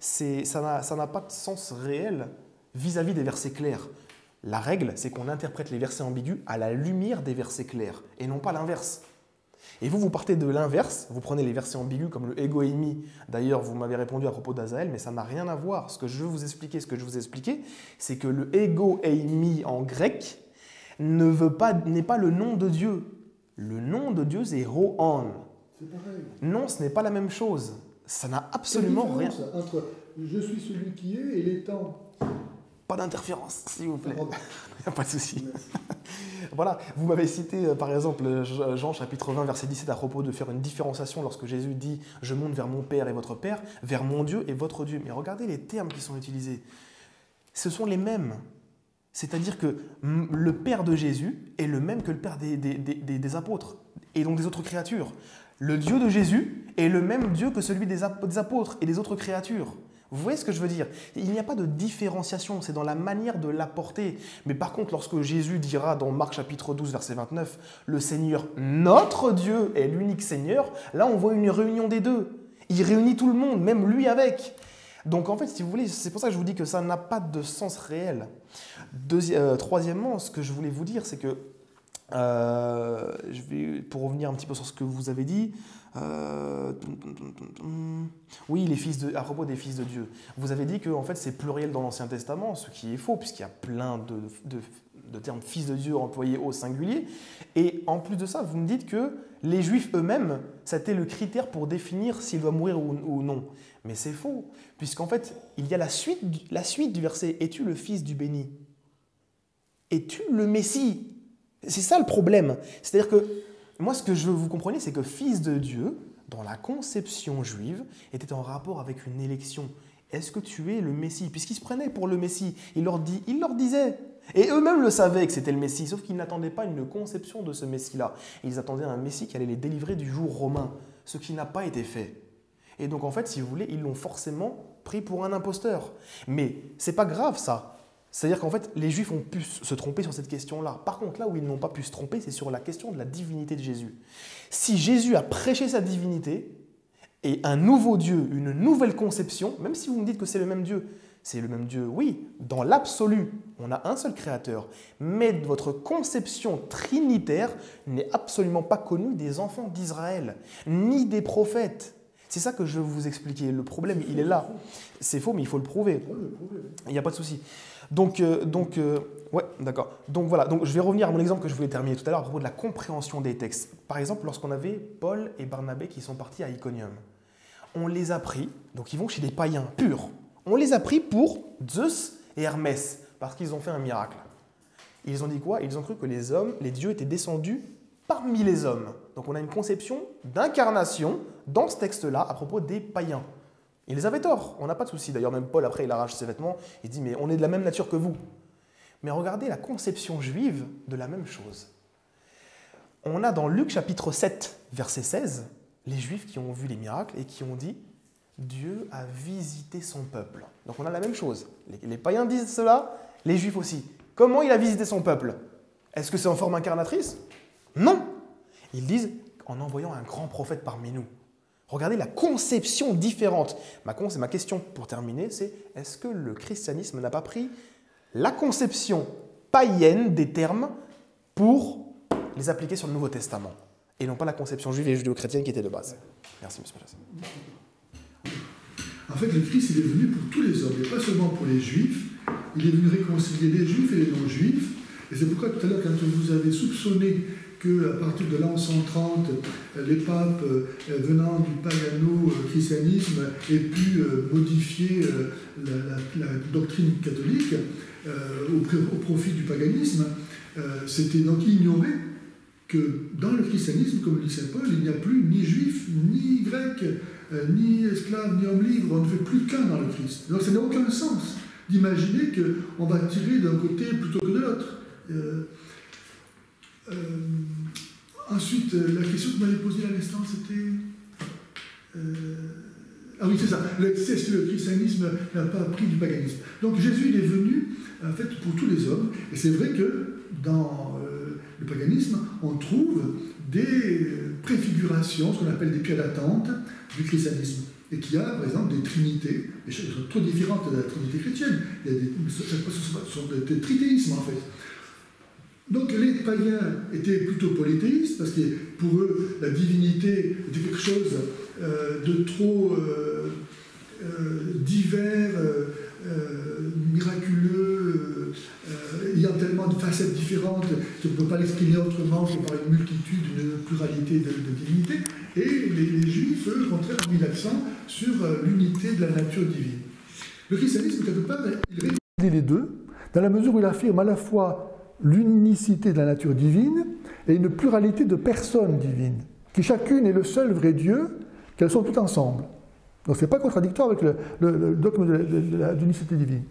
ça n'a pas de sens réel vis-à-vis des versets clairs. La règle, c'est qu'on interprète les versets ambigus à la lumière des versets clairs, et non pas l'inverse. Et vous partez de l'inverse, vous prenez les versets ambigus comme le ego eimi. D'ailleurs, vous m'avez répondu à propos d'Azaël, mais ça n'a rien à voir. Ce que je veux vous expliquer, c'est que le ego eimi en grec n'est pas le nom de Dieu. Le nom de Dieu, c'est Rohan. C'est pareil. Non, ce n'est pas la même chose. Ça n'a absolument rien. Entre je suis celui qui est et les temps. Pas d'interférence, s'il vous plaît. Il n'y a pas de souci. Voilà, vous m'avez cité par exemple Jean chapitre 20 verset 17 à propos de faire une différenciation lorsque Jésus dit « Je monte vers mon Père et votre Père, vers mon Dieu et votre Dieu ». Mais regardez les termes qui sont utilisés. Ce sont les mêmes. C'est-à-dire que le Père de Jésus est le même que le Père des apôtres et donc des autres créatures. Le Dieu de Jésus est le même Dieu que celui des apôtres et des autres créatures. Vous voyez ce que je veux dire? Il n'y a pas de différenciation, c'est dans la manière de l'apporter. Mais par contre, lorsque Jésus dira dans Marc chapitre 12, verset 29, « Le Seigneur, notre Dieu, est l'unique Seigneur », là on voit une réunion des deux. Il réunit tout le monde, même lui avec. Donc en fait, si vous voulez, c'est pour ça que je vous dis que ça n'a pas de sens réel. Troisièmement, ce que je voulais vous dire, c'est que, pour revenir un petit peu sur ce que vous avez dit, oui, à propos des fils de Dieu. Vous avez dit que en fait, c'est pluriel dans l'Ancien Testament, ce qui est faux, puisqu'il y a plein de termes fils de Dieu employés au singulier. Et en plus de ça, vous me dites que les Juifs eux-mêmes, c'était le critère pour définir s'il doit mourir ou non. Mais c'est faux, puisqu'en fait, il y a la suite du verset « Es-tu le fils du béni ?» Es-tu le Messie? C'est ça le problème. C'est-à-dire que moi, ce que je veux que vous compreniez, c'est que fils de Dieu, dans la conception juive, était en rapport avec une élection. Est-ce que tu es le Messie? Puisqu'ils se prenaient pour le Messie, il leur disait. Et eux-mêmes le savaient que c'était le Messie, sauf qu'ils n'attendaient pas une conception de ce Messie-là. Ils attendaient un Messie qui allait les délivrer du joug romain, ce qui n'a pas été fait. Et donc en fait, si vous voulez, ils l'ont forcément pris pour un imposteur. Mais c'est pas grave ça. C'est-à-dire qu'en fait, les Juifs ont pu se tromper sur cette question-là. Par contre, là où ils n'ont pas pu se tromper, c'est sur la question de la divinité de Jésus. Si Jésus a prêché sa divinité et un nouveau Dieu, une nouvelle conception, même si vous me dites que c'est le même Dieu, oui, dans l'absolu, on a un seul créateur, mais votre conception trinitaire n'est absolument pas connue des enfants d'Israël, ni des prophètes. C'est ça que je veux vous expliquer. Le problème, il est là. C'est faux, mais il faut le prouver. Il n'y a pas de souci. Ouais, d'accord. Donc voilà, je vais revenir à mon exemple que je voulais terminer tout à l'heure à propos de la compréhension des textes. Par exemple, lorsqu'on avait Paul et Barnabé qui sont partis à Iconium, on les a pris, donc ils vont chez des païens purs, on les a pris pour Zeus et Hermès, parce qu'ils ont fait un miracle. Ils ont dit quoi? Ils ont cru que les dieux étaient descendus parmi les hommes. Donc on a une conception d'incarnation dans ce texte-là à propos des païens. Ils avaient tort, on n'a pas de souci. D'ailleurs, même Paul, après, il arrache ses vêtements, il dit, mais on est de la même nature que vous. Mais regardez la conception juive de la même chose. On a dans Luc chapitre 7, verset 16, les Juifs qui ont vu les miracles et qui ont dit « Dieu a visité son peuple ». Donc on a la même chose. Les païens disent cela, les Juifs aussi. Comment il a visité son peuple? Est-ce que c'est en forme incarnatrice? Non. Ils disent « en envoyant un grand prophète parmi nous ». Regardez la conception différente. Ma question pour terminer, c'est est-ce que le christianisme n'a pas pris la conception païenne des termes pour les appliquer sur le Nouveau Testament, et non pas la conception juive et judéo-chrétienne qui était de base. Merci, M. Pajas. En fait, le Christ, il est venu pour tous les hommes, et pas seulement pour les Juifs. Il est venu réconcilier les Juifs et les non-Juifs. Et c'est pourquoi tout à l'heure, quand vous avez soupçonné qu'à partir de l'an 130, les papes venant du pagano-christianisme aient pu modifier la doctrine catholique au profit du paganisme, c'était donc ignorer que dans le christianisme, comme le dit saint Paul, il n'y a plus ni juif, ni grec, ni esclave, ni homme libre. On ne fait plus qu'un dans le Christ. Donc ça n'a aucun sens d'imaginer qu'on va tirer d'un côté plutôt que de l'autre. Ensuite, la question que vous m'avez posée à l'instant, c'était... Ah oui, c'est ça. Est-ce que le christianisme n'a pas appris du paganisme? Donc Jésus, il est venu, en fait, pour tous les hommes. Et c'est vrai que dans le paganisme, on trouve des préfigurations, ce qu'on appelle des pierres d'attente du christianisme. Et qu'il y a, par exemple, des trinités, des choses qui sont trop différentes de la trinité chrétienne. Il y a ce sont des tritéismes, en fait. Donc les païens étaient plutôt polythéistes, parce que pour eux, la divinité était quelque chose de trop divers, miraculeux, ayant tellement de facettes différentes qu'on ne peut pas l'exprimer autrement que par une multitude, une pluralité de divinités. Et les Juifs, eux, au contraire, ont mis l'accent sur l'unité de la nature divine. Le christianisme, quelque part, il réconcilie les deux, dans la mesure où il affirme à la fois l'unicité de la nature divine et une pluralité de personnes divines, qui chacune est le seul vrai Dieu, qu'elles sont toutes ensemble. Donc ce n'est pas contradictoire avec le dogme de l'unicité divine.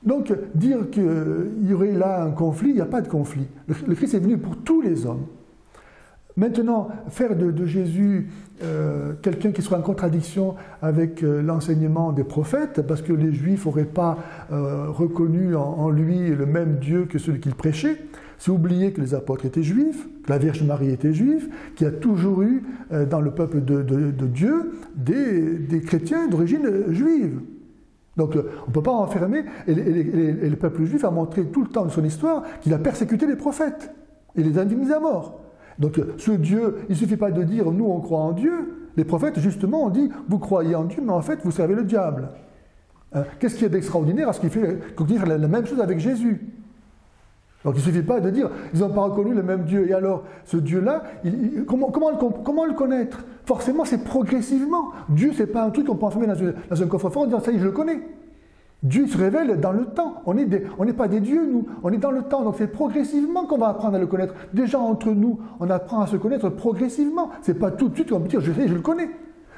Donc dire qu'il y aurait là un conflit, il n'y a pas de conflit. Le Christ est venu pour tous les hommes. Maintenant, faire de Jésus quelqu'un qui soit en contradiction avec l'enseignement des prophètes, parce que les Juifs n'auraient pas reconnu en lui le même Dieu que celui qu'il prêchait, c'est oublier que les apôtres étaient juifs, que la Vierge Marie était juive, qu'il y a toujours eu dans le peuple de Dieu des chrétiens d'origine juive. Donc on ne peut pas enfermer, et le peuple juif a montré tout le temps de son histoire qu'il a persécuté les prophètes et les a mis à mort. Donc ce Dieu, il ne suffit pas de dire « nous on croit en Dieu », les prophètes justement ont dit « vous croyez en Dieu, mais en fait vous servez le diable ». Qu'est-ce qu'il y a d'extraordinaire à ce qu'il fait la même chose avec Jésus? Donc il ne suffit pas de dire « ils n'ont pas reconnu le même Dieu ». Et alors ce Dieu-là, comment le connaître? Forcément c'est progressivement. Dieu, ce n'est pas un truc qu'on peut enfermer dans un coffre-fort en disant « ça y est, je le connais ». Dieu se révèle dans le temps. On n'est pas des dieux, nous. On est dans le temps. Donc c'est progressivement qu'on va apprendre à le connaître. Déjà entre nous, on apprend à se connaître progressivement. C'est pas tout de suite qu'on va dire je le connais.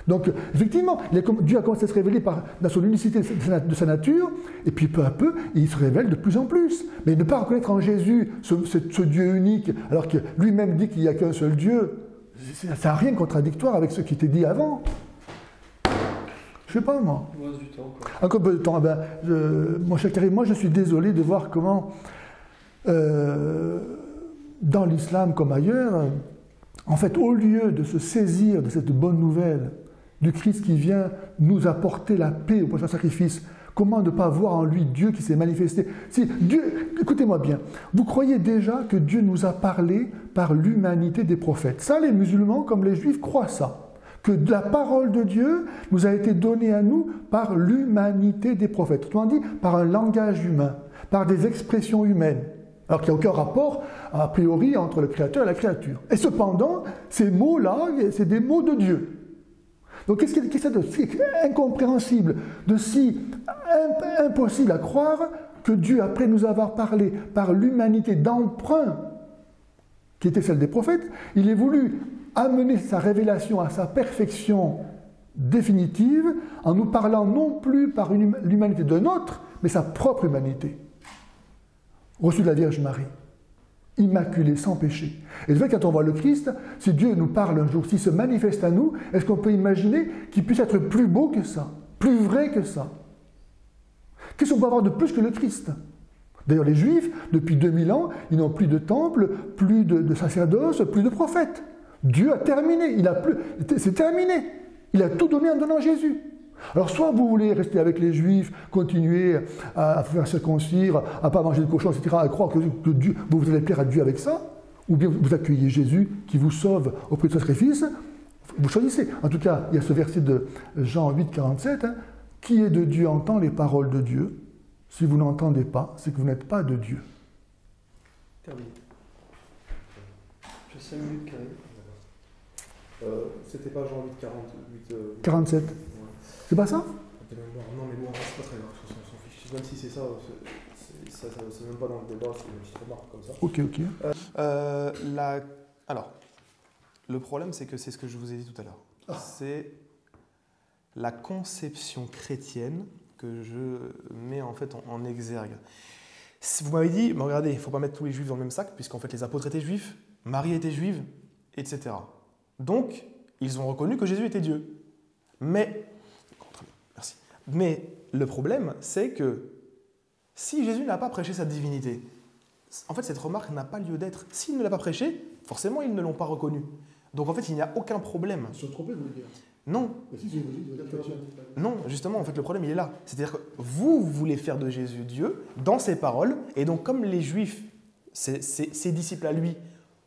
Donc effectivement, Dieu a commencé à se révéler dans son unicité de sa nature, et puis peu à peu, il se révèle de plus en plus. Mais ne pas reconnaître en Jésus ce Dieu unique, alors que lui-même dit qu'il n'y a qu'un seul Dieu, ça n'a rien de contradictoire avec ce qui était dit avant. Je ne sais pas, moi. Il reste du temps. Encore un peu de temps. Mon cher Karim, moi je suis désolé de voir comment, dans l'islam comme ailleurs, en fait, au lieu de se saisir de cette bonne nouvelle du Christ qui vient nous apporter la paix au prochain sacrifice, comment ne pas voir en lui Dieu qui s'est manifesté? Si Dieu, écoutez-moi bien, vous croyez déjà que Dieu nous a parlé par l'humanité des prophètes. Ça, les musulmans comme les juifs croient ça. Que la parole de Dieu nous a été donnée à nous par l'humanité des prophètes. Autrement dit, par un langage humain, par des expressions humaines. Alors qu'il n'y a aucun rapport, a priori, entre le Créateur et la créature. Et cependant, ces mots-là, c'est des mots de Dieu. Donc qu'est-ce qu'il y a de si incompréhensible, de si impossible à croire que Dieu, après nous avoir parlé par l'humanité d'emprunt, qui était celle des prophètes, il ait voulu amener sa révélation à sa perfection définitive, en nous parlant non plus par l'humanité d'un autre, mais sa propre humanité. Reçu de la Vierge Marie, immaculée, sans péché. Et de fait, quand on voit le Christ, si Dieu nous parle un jour, s'il se manifeste à nous, est-ce qu'on peut imaginer qu'il puisse être plus beau que ça, plus vrai que ça? Qu'est-ce qu'on peut avoir de plus que le Christ? D'ailleurs, les Juifs, depuis 2000 ans, ils n'ont plus de temple, plus de sacerdoce, plus de prophètes. Dieu a terminé, c'est terminé. Il a tout donné en donnant Jésus. Alors, soit vous voulez rester avec les Juifs, continuer à faire circoncire, à ne pas manger de cochon, etc., à croire que Dieu, vous allez plaire à Dieu avec ça, ou bien vous accueillez Jésus qui vous sauve auprès de son sacrifice, vous choisissez. En tout cas, il y a ce verset de Jean 8, 47, qui est de Dieu entend les paroles de Dieu. Si vous n'entendez pas, c'est que vous n'êtes pas de Dieu. Terminé. J'ai 5 minutes, Karim. C'était pas Jean 8, 48. 47. Ouais. C'est pas ça? Non, mais bon, c'est pas très grave, on s'en fiche. Même si c'est ça, c'est même pas dans le débat, c'est une petite remarque comme ça. Ok. Alors, le problème, c'est que c'est ce que je vous ai dit tout à l'heure. C'est la conception chrétienne que je mets en fait en exergue. Vous m'avez dit, mais regardez, il ne faut pas mettre tous les juifs dans le même sac, puisqu'en fait les apôtres étaient juifs, Marie était juive, etc. Donc, ils ont reconnu que Jésus était Dieu. Mais le problème, c'est que si Jésus n'a pas prêché sa divinité, en fait cette remarque n'a pas lieu d'être. S'il ne l'a pas prêché, forcément ils ne l'ont pas reconnu. Donc en fait il n'y a aucun problème. Ils sont trompés, vous voulez dire? Non. Non, justement, en fait, le problème, il est là. C'est-à-dire que vous voulez faire de Jésus Dieu dans ses paroles, et donc comme les Juifs, ses disciples à lui,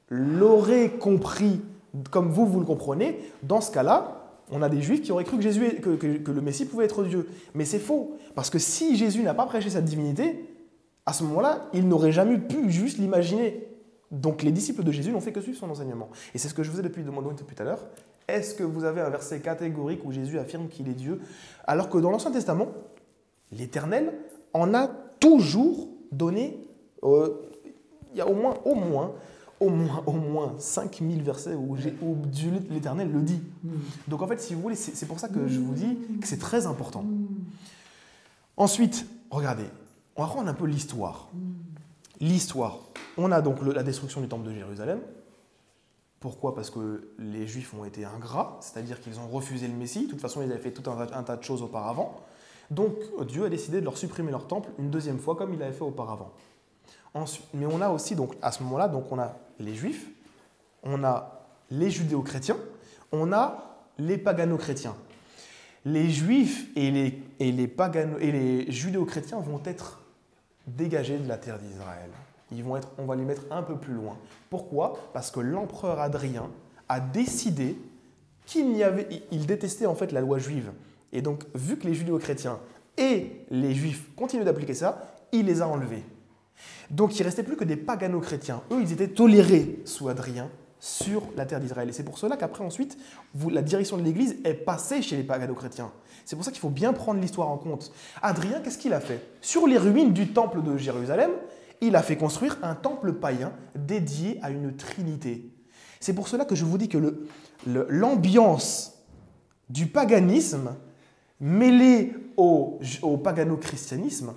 l'auraient compris comme vous le comprenez, dans ce cas-là, on a des Juifs qui auraient cru que le Messie pouvait être Dieu. Mais c'est faux, parce que si Jésus n'a pas prêché sa divinité, à ce moment-là, il n'aurait jamais pu juste l'imaginer. Donc les disciples de Jésus n'ont fait que suivre son enseignement. Et c'est ce que je vous ai demandé depuis tout à l'heure. Est-ce que vous avez un verset catégorique où Jésus affirme qu'il est Dieu, alors que dans l'Ancien Testament, l'Éternel en a toujours donné, il y a au moins 5000 versets où l'Éternel le dit. Donc en fait, si vous voulez, c'est pour ça que je vous dis que c'est très important. Ensuite, regardez, on va prendre un peu l'histoire. L'histoire. On a donc la destruction du temple de Jérusalem. Pourquoi? Parce que les Juifs ont été ingrats, c'est-à-dire qu'ils ont refusé le Messie. De toute façon, ils avaient fait tout un tas de choses auparavant. Donc, Dieu a décidé de leur supprimer leur temple une deuxième fois, comme il avait fait auparavant. Ensuite, mais on a aussi, donc, à ce moment-là, donc, on a les Juifs, on a les Judéo-chrétiens, on a les pagano-chrétiens. Les Juifs et les Judéo-chrétiens vont être dégagés de la terre d'Israël. On va les mettre un peu plus loin. Pourquoi? Parce que l'empereur Adrien a décidé il détestait en fait la loi juive. Et donc, vu que les judéo-chrétiens et les juifs continuaient d'appliquer ça, il les a enlevés. Donc, il ne restait plus que des pagano-chrétiens. Eux, ils étaient tolérés sous Adrien sur la terre d'Israël. Et c'est pour cela qu'après, ensuite, la direction de l'Église est passée chez les pagano-chrétiens. C'est pour ça qu'il faut bien prendre l'histoire en compte. Adrien, qu'est-ce qu'il a fait? Sur les ruines du temple de Jérusalem, il a fait construire un temple païen dédié à une trinité. C'est pour cela que je vous dis que l'ambiance du paganisme mêlée au pagano-christianisme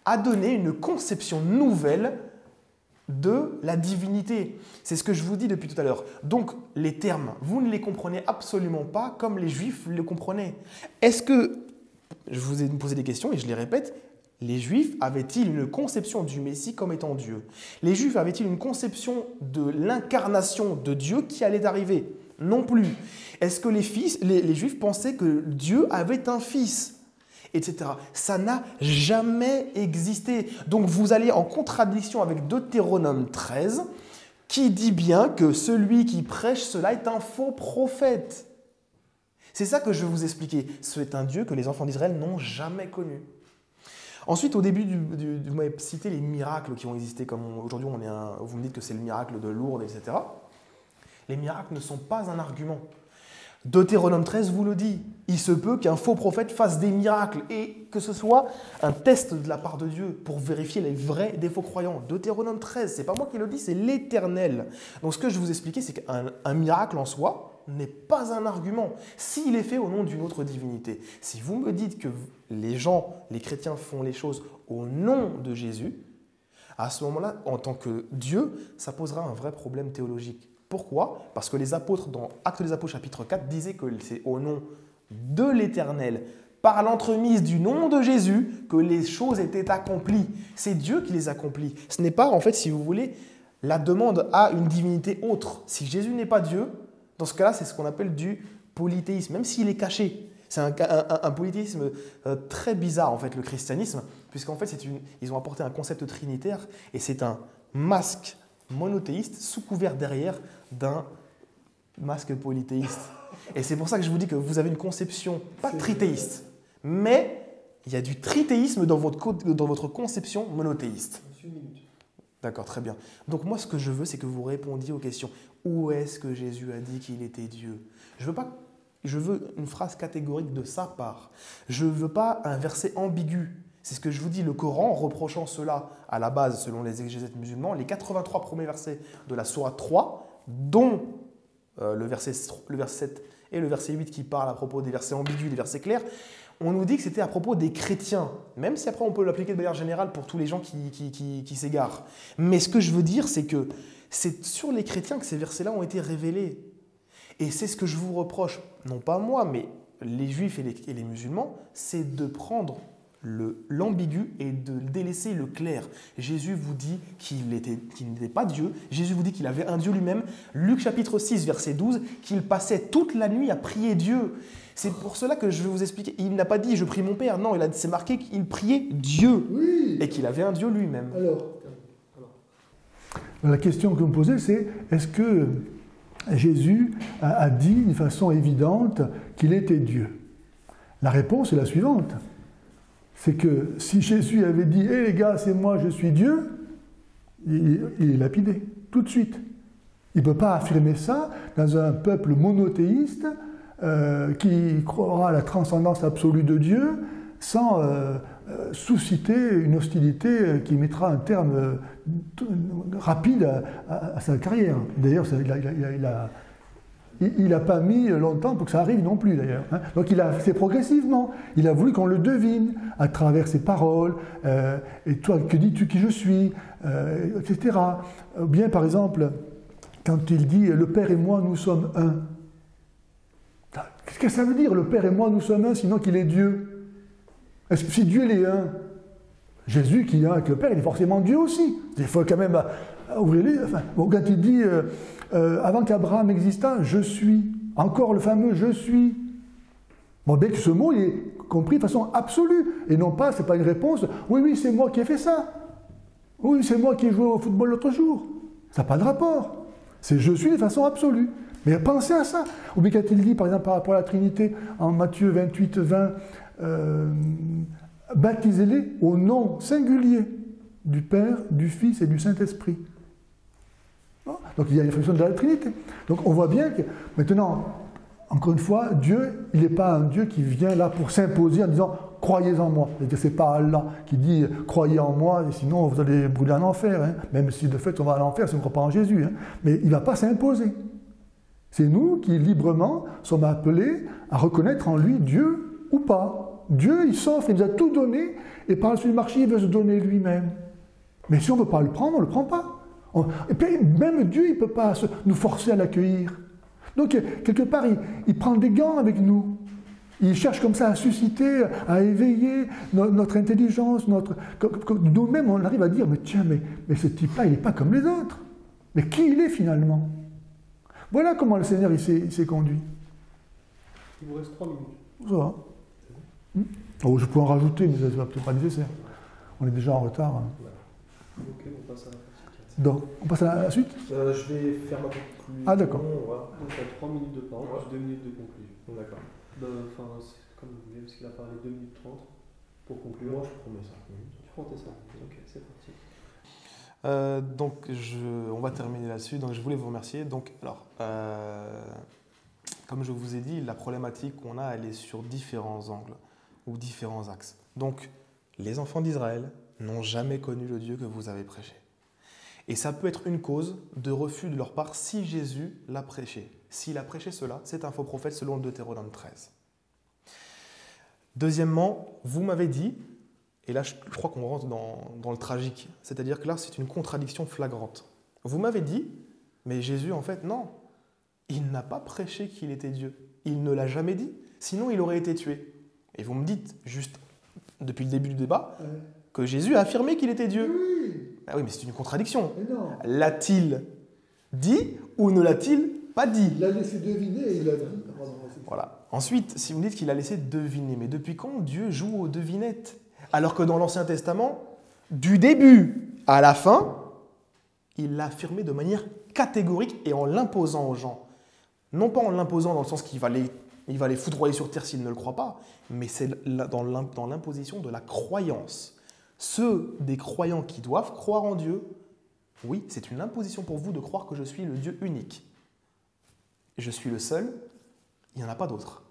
a donné une conception nouvelle de la divinité. C'est ce que je vous dis depuis tout à l'heure. Donc, les termes, vous ne les comprenez absolument pas comme les Juifs le comprenaient. Est-ce que, je vous ai posé des questions et je les répète, les Juifs avaient-ils une conception du Messie comme étant Dieu? Les Juifs avaient-ils une conception de l'incarnation de Dieu qui allait arriver? Non plus. Est-ce que les Juifs pensaient que Dieu avait un fils? Etc. Ça n'a jamais existé. Donc vous allez en contradiction avec Deutéronome 13, qui dit bien que celui qui prêche cela est un faux prophète. C'est ça que je vais vous expliquer. C'est un Dieu que les enfants d'Israël n'ont jamais connu. Ensuite, au début, vous m'avez cité les miracles qui ont existé, comme aujourd'hui, vous me dites que c'est le miracle de Lourdes, etc. Les miracles ne sont pas un argument. Deutéronome 13 vous le dit. Il se peut qu'un faux prophète fasse des miracles et que ce soit un test de la part de Dieu pour vérifier les vrais des faux croyants. Deutéronome 13, c'est pas moi qui le dis, c'est l'Éternel. Donc ce que je vous expliquais, c'est qu'un miracle en soi n'est pas un argument s'il est fait au nom d'une autre divinité. Si vous me dites que les gens, les chrétiens font les choses au nom de Jésus, à ce moment-là, en tant que Dieu, ça posera un vrai problème théologique. Pourquoi? Parce que les apôtres, dans Actes des Apôtres chapitre 4, disaient que c'est au nom de l'Éternel, par l'entremise du nom de Jésus, que les choses étaient accomplies. C'est Dieu qui les accomplit. Ce n'est pas, en fait, si vous voulez, la demande à une divinité autre. Si Jésus n'est pas Dieu, dans ce cas-là, c'est ce qu'on appelle du polythéisme, même s'il est caché. C'est un polythéisme très bizarre, en fait, le christianisme, puisqu'en fait, ils ont apporté un concept trinitaire, et c'est un masque monothéiste sous couvert derrière d'un masque polythéiste. Et c'est pour ça que je vous dis que vous avez une conception, pas trithéiste, mais il y a du trithéisme dans votre conception monothéiste. D'accord, très bien. Donc moi, ce que je veux, c'est que vous répondiez aux questions. Où est-ce que Jésus a dit qu'il était Dieu? Je veux une phrase catégorique de sa part. Je ne veux pas un verset ambigu. C'est ce que je vous dis, le Coran, reprochant cela à la base, selon les exégètes musulmans, les 83 premiers versets de la sourate 3, dont le verset 7 et le verset 8 qui parlent à propos des versets ambigus, des versets clairs, on nous dit que c'était à propos des chrétiens, même si après on peut l'appliquer de manière générale pour tous les gens qui s'égarent. Mais ce que je veux dire, c'est que c'est sur les chrétiens que ces versets-là ont été révélés. Et c'est ce que je vous reproche, non pas moi, mais les juifs et les musulmans, c'est de prendre l'ambigu et de délaisser le clair. Jésus vous dit qu'il n'était pas Dieu. Jésus vous dit qu'il avait un Dieu lui-même. Luc chapitre 6, verset 12, qu'il passait toute la nuit à prier Dieu. C'est pour cela que je vais vous expliquer. Il n'a pas dit « je prie mon Père ». Non, c'est marqué qu'il priait Dieu. Oui. Et qu'il avait un Dieu lui-même. Alors, la question que vous me posez, c'est est-ce que Jésus a dit d'une façon évidente qu'il était Dieu? La réponse est la suivante. C'est que si Jésus avait dit « hé les gars, c'est moi, je suis Dieu », il est lapidé, tout de suite. Il ne peut pas affirmer ça dans un peuple monothéiste qui croira à la transcendance absolue de Dieu sans susciter une hostilité qui mettra un terme rapide à sa carrière. D'ailleurs, il n'a pas mis longtemps pour que ça arrive non plus, d'ailleurs. Donc il a fait progressivement. Il a voulu qu'on le devine à travers ses paroles. Et toi, que dis-tu qui je suis, etc. Ou bien, par exemple, quand il dit « Le Père et moi, nous sommes un ». Qu'est-ce que ça veut dire « Le Père et moi, nous sommes un » sinon qu'il est Dieu? Est-ce que si Dieu il est un, Jésus qui est un avec le Père, il est forcément Dieu aussi. Il faut quand même ouvrir les... Enfin, bon, quand il dit avant qu'Abraham existât, je suis. Encore le fameux je suis. Bon, bien que ce mot il est compris de façon absolue. Et non pas, c'est pas une réponse. Oui, c'est moi qui ai fait ça. Oui, c'est moi qui ai joué au football l'autre jour. Ça n'a pas de rapport. C'est je suis de façon absolue. Mais pensez à ça. Ou bien quand il dit, par exemple, par rapport à la Trinité, en Matthieu 28, 20, baptisez-les au nom singulier du Père, du Fils et du Saint-Esprit. Donc il y a une fonction de la Trinité. Donc on voit bien que, maintenant, encore une fois, Dieu, il n'est pas un Dieu qui vient là pour s'imposer en disant « croyez en moi ». C'est-à-dire c'est pas Allah qui dit « croyez en moi et sinon vous allez brûler en enfer hein. ». Même si de fait on va à l'enfer si on ne croit pas en Jésus. Hein. Mais il ne va pas s'imposer. C'est nous qui librement sommes appelés à reconnaître en lui Dieu ou pas. Dieu, il s'offre, il nous a tout donné et par la suite du marché, il veut se donner lui-même. Mais si on ne veut pas le prendre, on ne le prend pas. Et puis même Dieu, il ne peut pas nous forcer à l'accueillir. Donc, quelque part, il prend des gants avec nous. Il cherche comme ça à susciter, à éveiller notre intelligence, nous-mêmes, on arrive à dire, mais tiens, mais ce type-là, il n'est pas comme les autres. Mais qui il est finalement? Voilà comment le Seigneur il s'est conduit. Il vous reste 3 minutes. Ça va. Oh, je peux en rajouter, mais ça ne sera peut-être pas nécessaire. On est déjà en retard. Hein. Ok, on passe à la partie 4. Donc, on passe à la suite? Je vais faire ma conclusion. Ah, d'accord. Voilà. Donc, il y a 3 minutes de parole, plus 2 minutes de conclusion. D'accord. Enfin, c'est comme vous voulez, parce qu'il a parlé 2 minutes 30 pour conclure. Moi, je prends mes 5 minutes. Tu prends tes 5 minutes, ok, c'est parti. Donc, on va terminer là-dessus. Donc, je voulais vous remercier. Donc, alors, comme je vous ai dit, la problématique qu'on a, elle est sur différents angles ou différents axes. Donc, les enfants d'Israël n'ont jamais connu le Dieu que vous avez prêché. Et ça peut être une cause de refus de leur part si Jésus l'a prêché. S'il a prêché cela, c'est un faux prophète selon le Deutéronome 13. Deuxièmement, vous m'avez dit, et là je crois qu'on rentre dans le tragique, c'est-à-dire que là c'est une contradiction flagrante. Vous m'avez dit, mais Jésus en fait non, il n'a pas prêché qu'il était Dieu. Il ne l'a jamais dit, sinon il aurait été tué. Et vous me dites, juste depuis le début du débat, que Jésus a affirmé qu'il était Dieu. Oui. Ah oui, mais c'est une contradiction. Mais non. L'a-t-il dit ou ne l'a-t-il pas dit? Il l'a laissé deviner et il a dit. Voilà. Ensuite, si vous me dites qu'il a laissé deviner, mais depuis quand Dieu joue aux devinettes? Alors que dans l'Ancien Testament, du début à la fin, il l'a affirmé de manière catégorique et en l'imposant aux gens. Non pas en l'imposant dans le sens qu'il va les foudroyer sur terre s'ils ne le croient pas, mais c'est dans l'imposition de la croyance. Ceux des croyants qui doivent croire en Dieu, oui, c'est une imposition pour vous de croire que je suis le Dieu unique. Je suis le seul, il n'y en a pas d'autre.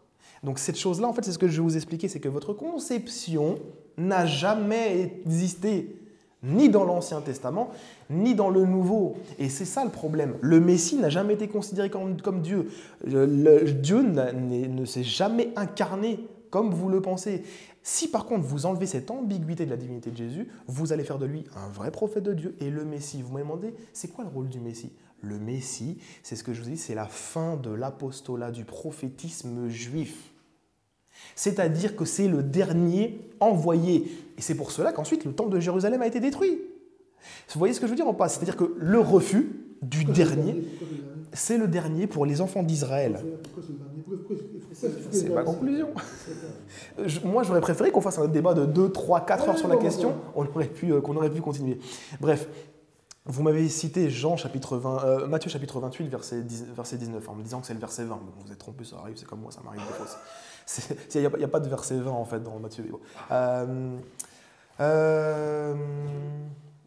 Donc cette chose-là, en fait, c'est ce que je vais vous expliquer, c'est que votre conception n'a jamais existé, ni dans l'Ancien Testament, ni dans le Nouveau. Et c'est ça le problème. Le Messie n'a jamais été considéré comme Dieu. Dieu ne s'est jamais incarné comme vous le pensez. Si par contre vous enlevez cette ambiguïté de la divinité de Jésus, vous allez faire de lui un vrai prophète de Dieu et le Messie. Vous m'avez demandé, c'est quoi le rôle du Messie? Le Messie, c'est ce que je vous dis, c'est la fin de l'apostolat, du prophétisme juif. C'est-à-dire que c'est le dernier envoyé. Et c'est pour cela qu'ensuite le temple de Jérusalem a été détruit. Vous voyez ce que je veux dire en passe? C'est-à-dire que le refus du dernier, c'est le dernier pour les enfants d'Israël. C'est ma conclusion. Moi, j'aurais préféré qu'on fasse un débat de 2, 3, 4 heures sur la question, qu'on aurait pu continuer. Bref, vous m'avez cité Matthieu chapitre 28, verset 19, en me disant que c'est le verset 20. Bon, vous êtes trompé, ça arrive, c'est comme moi, ça m'arrive des fois. Il n'y a pas de verset 20 en fait dans Matthieu.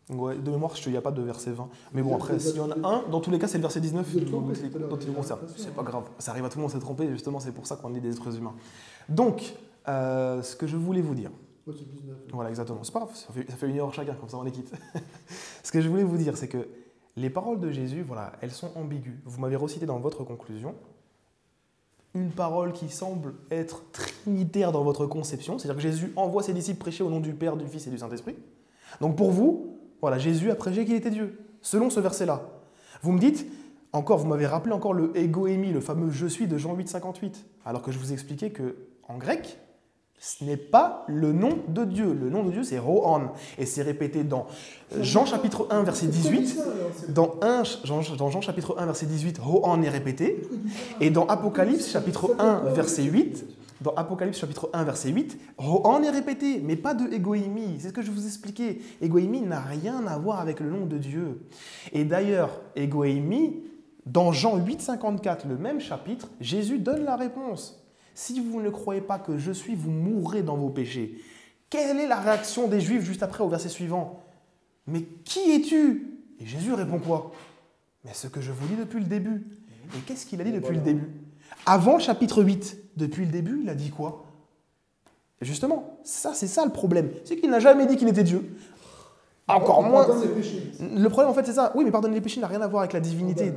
Ouais, de mémoire, il n'y a pas de verset 20. Mais bon, après, s'il y en a un, dans tous les cas, c'est le verset 19 dont il concerne. C'est pas grave, ça arrive à tout le monde de se tromper, justement, c'est pour ça qu'on est des êtres humains. Donc, ce que je voulais vous dire. Voilà, exactement. C'est pas grave, ça fait 1 heure chacun, comme ça on est quitte. Ce que je voulais vous dire, c'est que les paroles de Jésus, voilà, elles sont ambiguës. Vous m'avez recité dans votre conclusion une parole qui semble être trinitaire dans votre conception, c'est-à-dire que Jésus envoie ses disciples prêcher au nom du Père, du Fils et du Saint-Esprit. Donc pour vous, voilà, Jésus a prêché qu'il était Dieu, selon ce verset-là. Vous me dites, vous m'avez rappelé encore le ego émi, le fameux « je suis » de Jean 8, 58, alors que je vous expliquais qu'en grec, ce n'est pas le nom de Dieu. Le nom de Dieu, c'est Ho'an. Et c'est répété dans Jean chapitre 1, verset 18. Dans Jean chapitre 1, verset 18, Ho'an est répété. Et dans Apocalypse chapitre 1, verset 8, Ho'an est répété, mais pas de égoïmie. C'est ce que je vous expliquais. Égoïmie n'a rien à voir avec le nom de Dieu. Et d'ailleurs, égoïmie, dans Jean 8, 54, le même chapitre, Jésus donne la réponse. Si vous ne croyez pas que je suis, vous mourrez dans vos péchés. Quelle est la réaction des Juifs juste après au verset suivant? Mais qui es-tu? Et Jésus répond quoi? Mais ce que je vous dis depuis le début. Et qu'est-ce qu'il a dit depuis le début? Avant le chapitre 8, depuis le début, il a dit quoi? Et justement, c'est ça le problème. C'est qu'il n'a jamais dit qu'il était Dieu. Encore moins. Le problème, en fait, c'est ça. Oui, mais pardonner les péchés n'a rien à voir avec la divinité.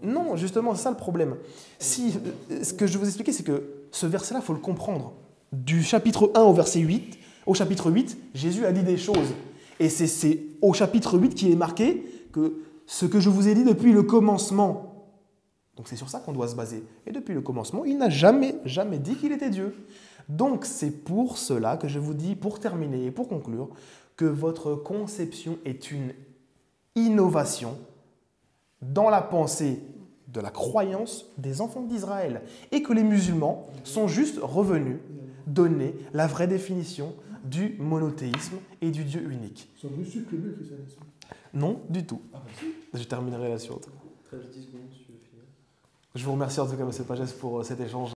Non, justement, c'est ça le problème. Ce que je vais vous expliquer, c'est que ce verset-là, il faut le comprendre. Du chapitre 1 au verset 8, au chapitre 8, Jésus a dit des choses. Et c'est au chapitre 8 qu'il est marqué que ce que je vous ai dit depuis le commencement. Donc c'est sur ça qu'on doit se baser. Et depuis le commencement, il n'a jamais dit qu'il était Dieu. Donc c'est pour cela que je vous dis, pour terminer et pour conclure, que votre conception est une innovation dans la pensée de la croyance des enfants d'Israël et que les musulmans sont juste revenus donner la vraie définition du monothéisme et du Dieu unique. Ils sont venus supprimer le christianisme. Non, du tout. Je terminerai là-dessus. 13-10 secondes, si tu veux finir. Je vous remercie en tout cas, M. Pagès, pour cet échange.